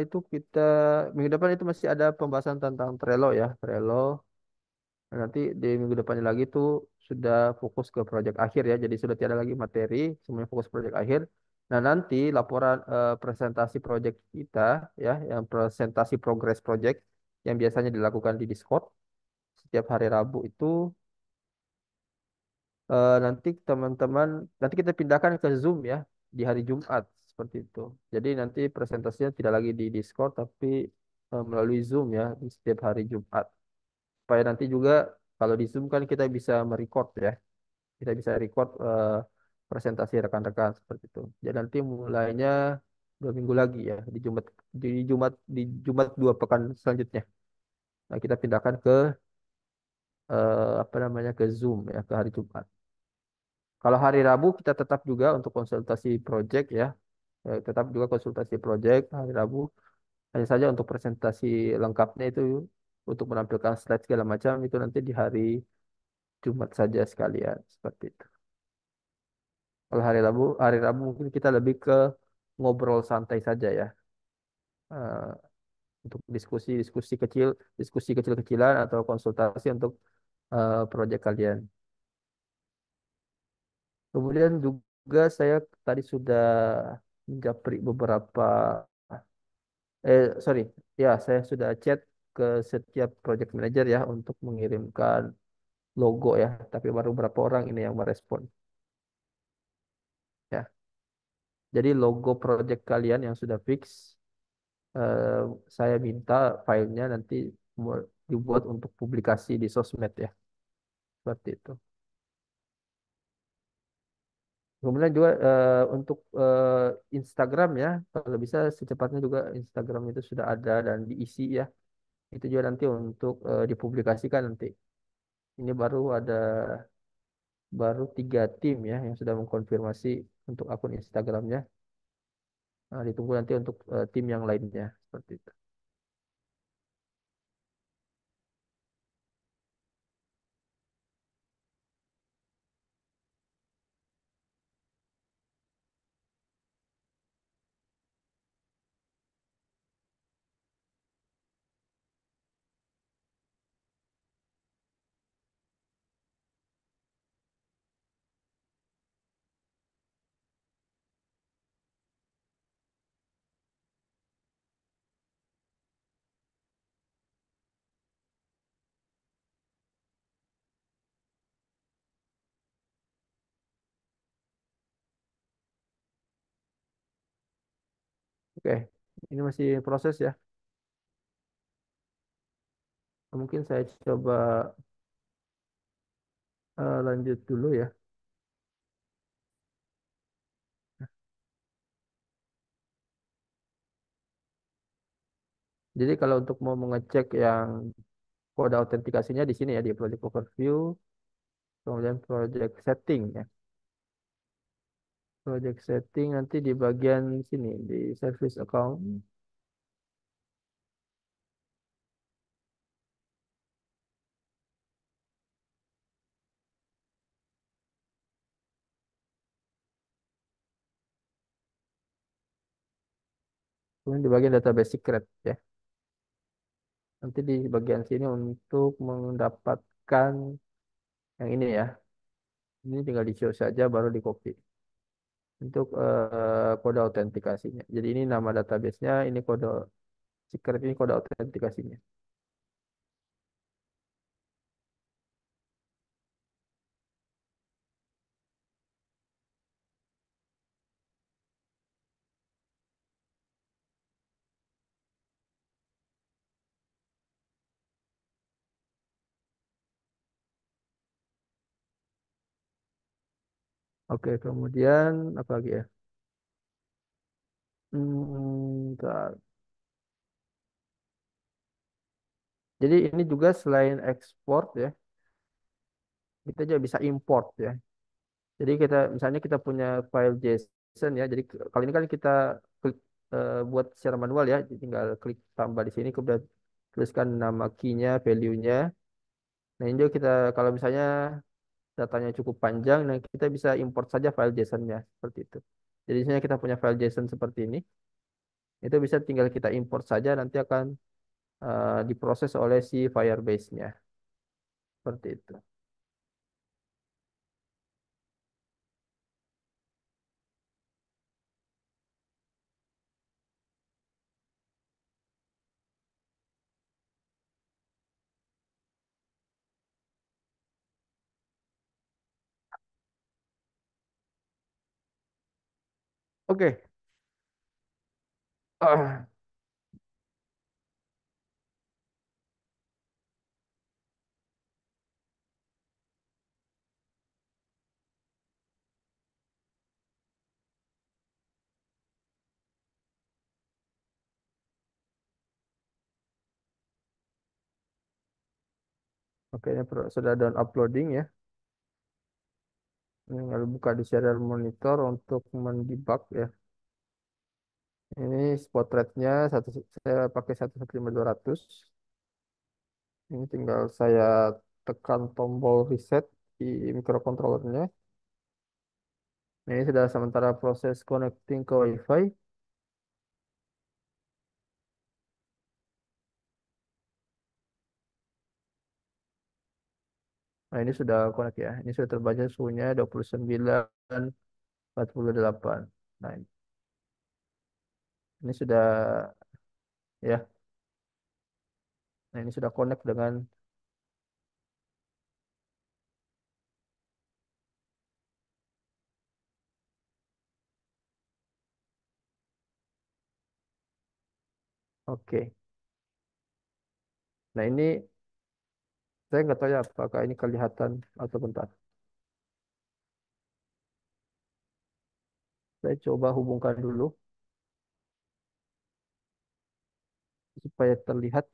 itu masih ada pembahasan tentang Trello ya, Trello. Nah, nanti di minggu depannya lagi tuh sudah fokus ke proyek akhir ya, jadi sudah tiada lagi materi, semuanya fokus proyek akhir. Nah, nanti laporan presentasi proyek kita ya, yang presentasi progress project yang biasanya dilakukan di Discord setiap hari Rabu itu nanti teman-teman nanti kita pindahkan ke Zoom ya di hari Jumat seperti itu. Jadi nanti presentasinya tidak lagi di Discord tapi melalui Zoom ya di setiap hari Jumat. Supaya nanti juga kalau di Zoom kan kita bisa merecord ya. Kita bisa record presentasi rekan-rekan seperti itu. Jadi nanti mulainya 2 minggu lagi ya di Jumat 2 pekan selanjutnya. Nah, kita pindahkan ke apa namanya ke Zoom ya ke hari Jumat. Kalau hari Rabu kita tetap juga untuk konsultasi project ya. Tetap juga konsultasi project hari Rabu. Hanya saja untuk presentasi lengkapnya itu untuk menampilkan slide segala macam itu nanti di hari Jumat saja sekalian seperti itu. Kalau hari Rabu mungkin kita lebih ke ngobrol santai saja ya. Eh, untuk diskusi kecil-kecilan atau konsultasi untuk proyek kalian. Kemudian juga saya tadi sudah menjapri beberapa sorry ya saya sudah chat ke setiap project manager ya untuk mengirimkan logo ya, tapi baru beberapa orang ini yang merespon ya. Jadi logo project kalian yang sudah fix, eh, saya minta filenya nanti dibuat untuk publikasi di sosmed ya, seperti itu. Kemudian juga untuk Instagram ya, kalau bisa secepatnya juga Instagram itu sudah ada dan diisi ya. Itu juga nanti untuk dipublikasikan nanti. Ini baru 3 tim ya yang sudah mengkonfirmasi untuk akun Instagramnya. Nah, ditunggu nanti untuk tim yang lainnya seperti itu. Oke, ini masih proses ya. Mungkin saya coba lanjut dulu ya. Jadi kalau untuk mau mengecek yang kode autentikasinya di sini ya di project overview, kemudian project setting ya. Project setting nanti di bagian sini di service account. Kemudian di bagian database secret ya. Nanti di bagian sini untuk mendapatkan yang ini ya. Ini tinggal di show saja baru di copy untuk kode autentikasinya. Jadi ini nama databasenya, ini kode secret, ini kode autentikasinya. Oke, kemudian apa lagi ya? Bentar. Jadi ini juga selain ekspor ya, kita juga bisa import ya. Jadi misalnya kita punya file JSON ya. Jadi kali ini kan kita klik buat secara manual ya. Jadi tinggal klik tambah di sini kemudian tuliskan nama key-nya, value-nya. Nah ini juga kita kalau misalnya datanya cukup panjang, nah kita bisa import saja file JSON-nya seperti itu. Jadi misalnya kita punya file JSON seperti ini, itu bisa tinggal kita import saja, nanti akan diproses oleh si Firebase-nya. Seperti itu. Oke. Ah, oke, ini sudah done uploading ya. Ini lalu buka di serial monitor untuk mendebug ya. Ini spot rate-nya saya pakai 115.200. Ini tinggal saya tekan tombol reset di microcontrollernya. Nah, ini sudah sementara proses connecting ke WiFi. Nah, ini sudah connect ya. Ini sudah terbaca suhunya 29,48. Nah, ini sudah ya. Nah, ini sudah connect dengan oke. Nah, ini saya nggak tahu ya apakah ini kelihatan atau bentar. Saya coba hubungkan dulu supaya terlihat.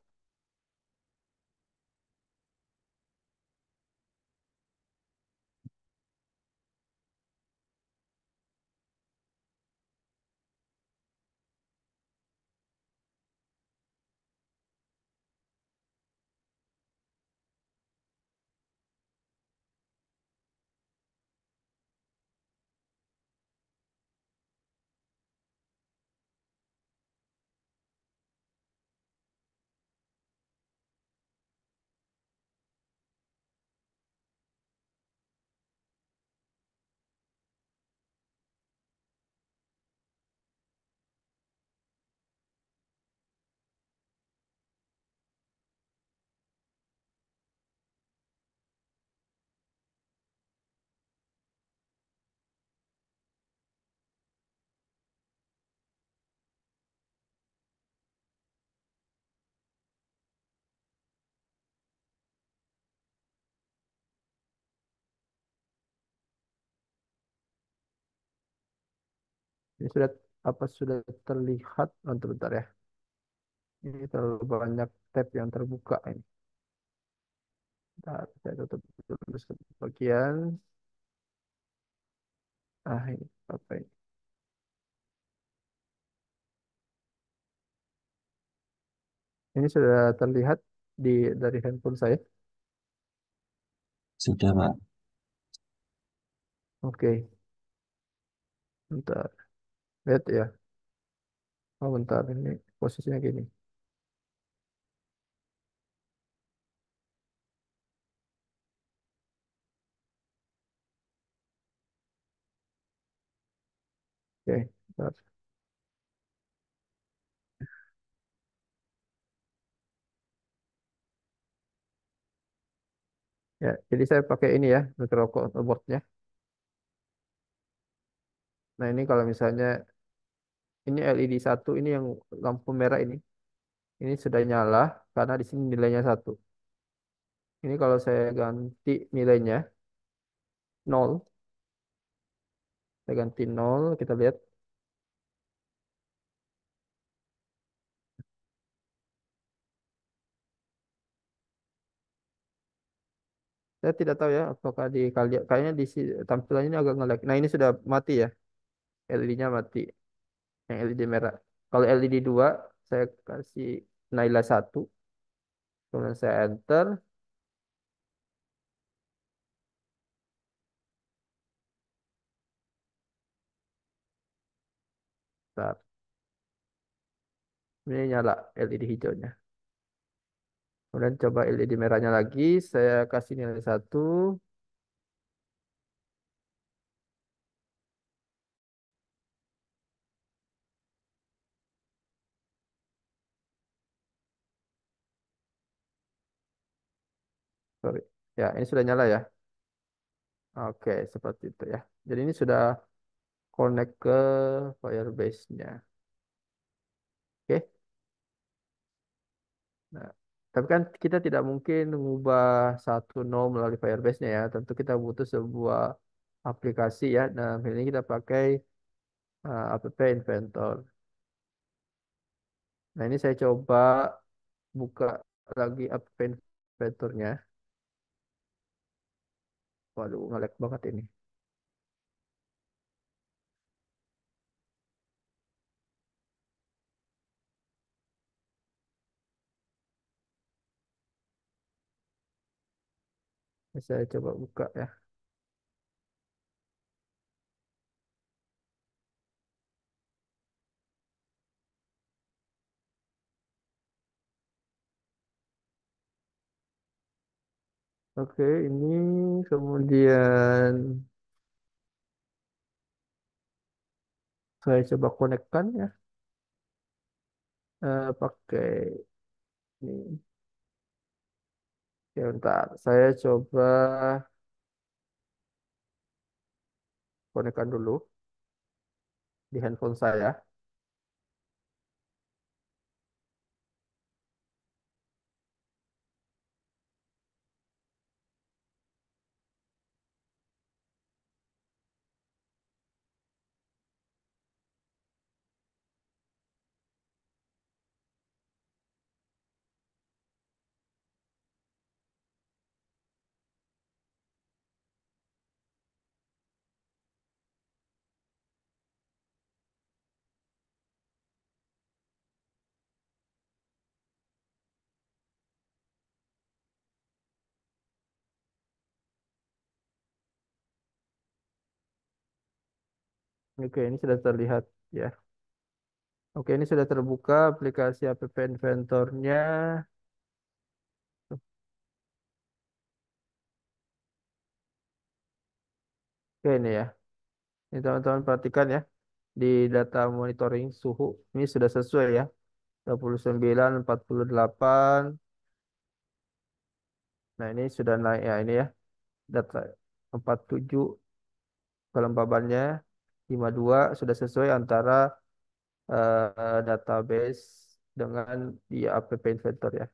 Ini sudah apa sudah terlihat? Nanti bentar ya. Ini terlalu banyak tab yang terbuka ini. Bentar, saya tutup dulu bagian. Ah, ini apa ini? Ini sudah terlihat dari handphone saya. Sudah, Pak. Oke, bentar. Lihat ya. Oh, bentar. Ini posisinya gini. Oke, bentar. Ya, jadi saya pakai ini ya, microboardnya. Nah, ini kalau misalnya ini LED satu, ini yang lampu merah ini. Ini sudah nyala karena di sini nilainya satu. Ini kalau saya ganti nilainya nol, saya ganti nol, kita lihat. Saya tidak tahu ya apakah di kalian kayaknya tampilannya ini agak nge-lag. Nah, ini sudah mati ya. LED-nya mati. Yang LED merah. Kalau LED 2 saya kasih nilai satu, kemudian saya enter. Bentar. Ini nyala LED hijaunya. Kemudian coba LED merahnya lagi. Saya kasih nilai satu. Sorry. Ya, ini sudah nyala ya. Oke, seperti itu ya. Jadi ini sudah connect ke Firebase-nya. Oke. Nah, tapi kan kita tidak mungkin mengubah satu node melalui Firebase-nya ya. Tentu kita butuh sebuah aplikasi ya. Nah, ini kita pakai app Inventor. Nah, ini saya coba buka lagi app Inventor-nya. Waduh, nge-lag banget ini. Saya coba buka ya. Oke, ini kemudian saya coba konekkan ya. Pakai ini. Ya, bentar. Saya coba konekkan dulu di handphone saya. Oke, ini sudah terlihat ya. Oke, ini sudah terbuka aplikasi app Inventor-nya. Oke, ini ya. Ini teman-teman perhatikan ya. Di data monitoring suhu ini sudah sesuai ya. 29, 48. Nah, ini sudah naik ya ini ya. Data 47 kelembabannya 52 sudah sesuai antara database dengan di app Inventor ya.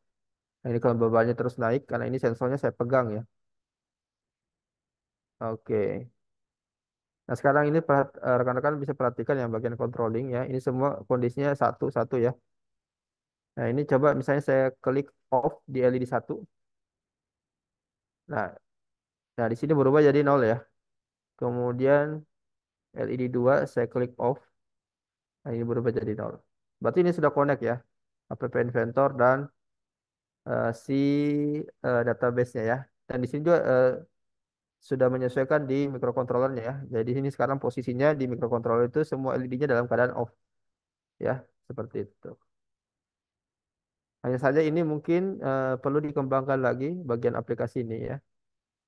Nah, ini kelembabannya terus naik karena ini sensornya saya pegang ya. Oke. Nah, sekarang ini rekan-rekan bisa perhatikan yang bagian controlling ya. Ini semua kondisinya satu-satu ya. Nah, ini coba misalnya saya klik off di LED satu. Nah, nah di sini berubah jadi nol ya. Kemudian LED 2 saya klik off. Nah, ini berubah jadi nol. Berarti ini sudah connect ya. App Inventor dan si database-nya ya. Dan di sini juga sudah menyesuaikan di microcontrollernya ya. Jadi di sini sekarang posisinya di microcontroller itu semua LED-nya dalam keadaan off ya, seperti itu. Hanya saja ini mungkin perlu dikembangkan lagi bagian aplikasi ini ya.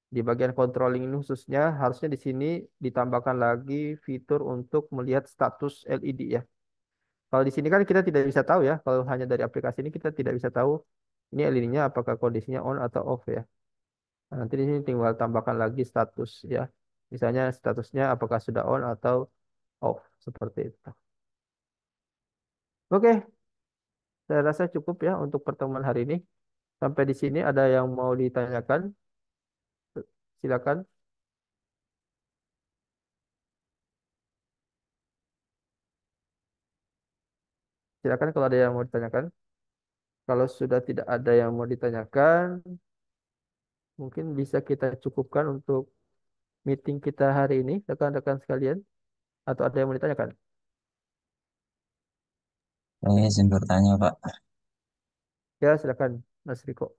Di bagian controlling ini khususnya harusnya di sini ditambahkan lagi fitur untuk melihat status LED ya. Kalau di sini kan kita tidak bisa tahu ya. Kalau hanya dari aplikasi ini kita tidak bisa tahu ini LED-nya apakah kondisinya on atau off ya. Nah, nanti di sini tinggal tambahkan lagi status ya. Misalnya statusnya apakah sudah on atau off seperti itu. Oke, saya rasa cukup ya untuk pertemuan hari ini. Sampai di sini ada yang mau ditanyakan? Silakan. Silakan kalau ada yang mau ditanyakan. Kalau sudah tidak ada yang mau ditanyakan, mungkin bisa kita cukupkan untuk meeting kita hari ini, rekan-rekan sekalian. Atau ada yang mau ditanyakan? Saya izin bertanya, Pak. Ya, silakan, Mas Riko.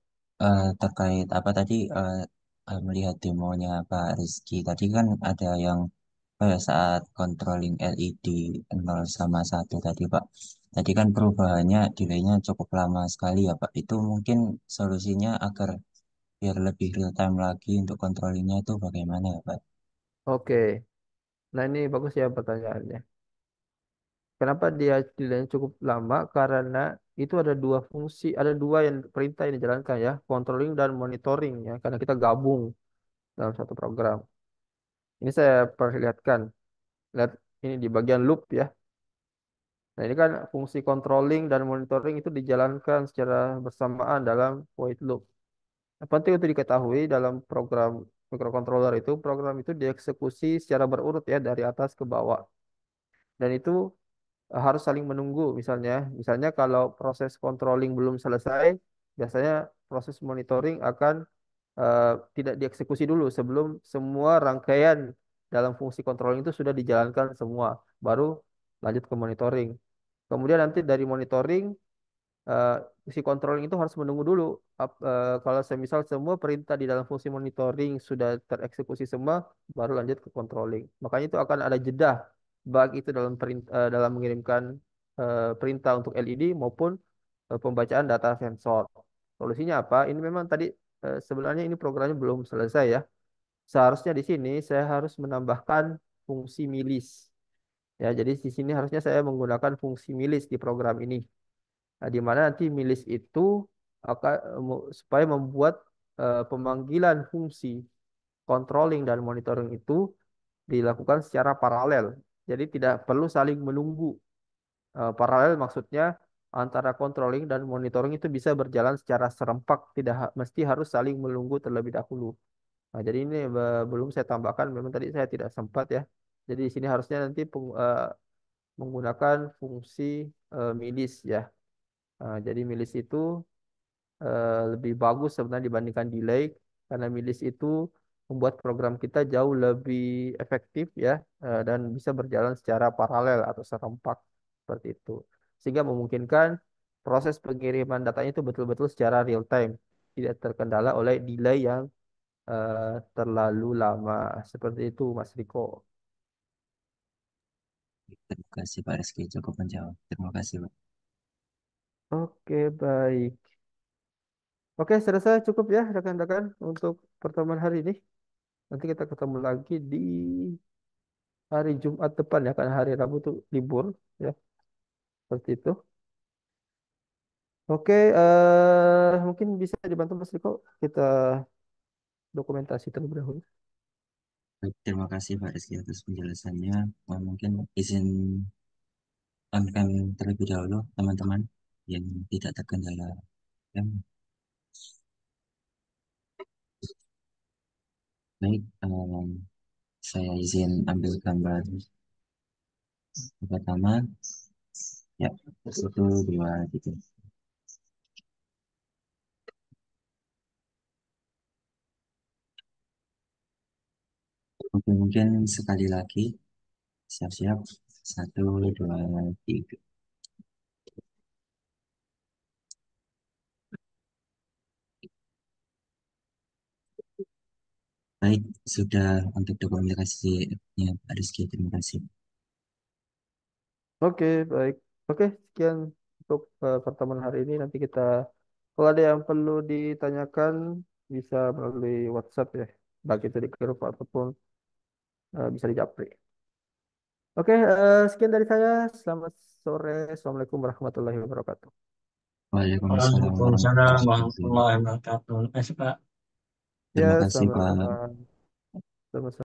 Terkait apa tadi melihat demonya Pak Rizky. Tadi kan ada yang saat controlling LED 0 sama 1 tadi Pak. Tadi kan perubahannya delaynya cukup lama sekali ya Pak. Itu mungkin solusinya agar biar lebih real time lagi untuk controllingnya itu bagaimana ya Pak? Oke, nah ini bagus ya pertanyaannya. Kenapa dia delaynya cukup lama? Karena itu ada dua fungsi, ada dua yang perintah yang dijalankan ya, controlling dan monitoring ya, karena kita gabung dalam satu program. Ini saya perlihatkan, lihat ini di bagian loop ya. Nah ini kan fungsi controlling dan monitoring itu dijalankan secara bersamaan dalam void loop. Nah, penting untuk diketahui dalam program microcontroller itu, program itu dieksekusi secara berurut ya dari atas ke bawah. Dan itu harus saling menunggu misalnya kalau proses controlling belum selesai biasanya proses monitoring akan eh, tidak dieksekusi dulu sebelum semua rangkaian dalam fungsi controlling itu sudah dijalankan semua baru lanjut ke monitoring kemudian nanti dari monitoring eh, si controlling itu harus menunggu dulu. Kalau semisal semua perintah di dalam fungsi monitoring sudah tereksekusi semua, baru lanjut ke controlling. Makanya itu akan ada jeda, baik itu dalam dalam mengirimkan perintah untuk LED maupun pembacaan data sensor. Solusinya apa? Ini memang tadi sebenarnya ini programnya belum selesai ya. Seharusnya di sini saya harus menambahkan fungsi milis. Ya, jadi di sini harusnya saya menggunakan fungsi milis di program ini. Nah, di mana nanti milis itu akan supaya membuat pemanggilan fungsi controlling dan monitoring itu dilakukan secara paralel. Jadi tidak perlu saling menunggu. Paralel maksudnya antara controlling dan monitoring itu bisa berjalan secara serempak, tidak mesti harus saling menunggu terlebih dahulu. Nah, jadi ini belum saya tambahkan, memang tadi saya tidak sempat ya. Jadi di sini harusnya nanti menggunakan fungsi milis ya. Jadi milis itu lebih bagus sebenarnya dibandingkan delay karena milis itu membuat program kita jauh lebih efektif ya dan bisa berjalan secara paralel atau serempak seperti itu sehingga memungkinkan proses pengiriman datanya itu betul-betul secara real time tidak terkendala oleh delay yang terlalu lama seperti itu Mas Riko. Terima kasih Pak Rizky cukup menjawab. Terima kasih Pak. Oke baik. Oke selesai cukup ya rekan-rekan untuk pertemuan hari ini. Nanti kita ketemu lagi di hari Jumat depan ya, karena hari Rabu itu libur ya, seperti itu. Oke, mungkin bisa dibantu Mas Riko kita dokumentasi terlebih dahulu. Baik, terima kasih Pak Rizky atas penjelasannya. Mungkin izin kami terlebih dahulu teman-teman yang tidak terkendala. Ya, baik, saya izin ambil gambar pertama. Ya, satu, dua, tiga. Oke, mungkin sekali lagi. Siap-siap. Satu, dua, tiga. Baik, sudah untuk dokumentasinya Pak Rizky. Terima kasih. Oke, baik. Oke, sekian untuk pertemuan hari ini. Nanti kita kalau ada yang perlu ditanyakan bisa melalui WhatsApp ya, baik itu di grup ataupun bisa di Japri. Oke, sekian dari saya. Selamat sore. Assalamualaikum warahmatullahi wabarakatuh. Waalaikumsalam Waalaikumsalam warahmatullahi wabarakatuh. warahmatullahi wabarakatuh. Pak. Ya, Terima kasih Pak. sama-sama. Sama-sama.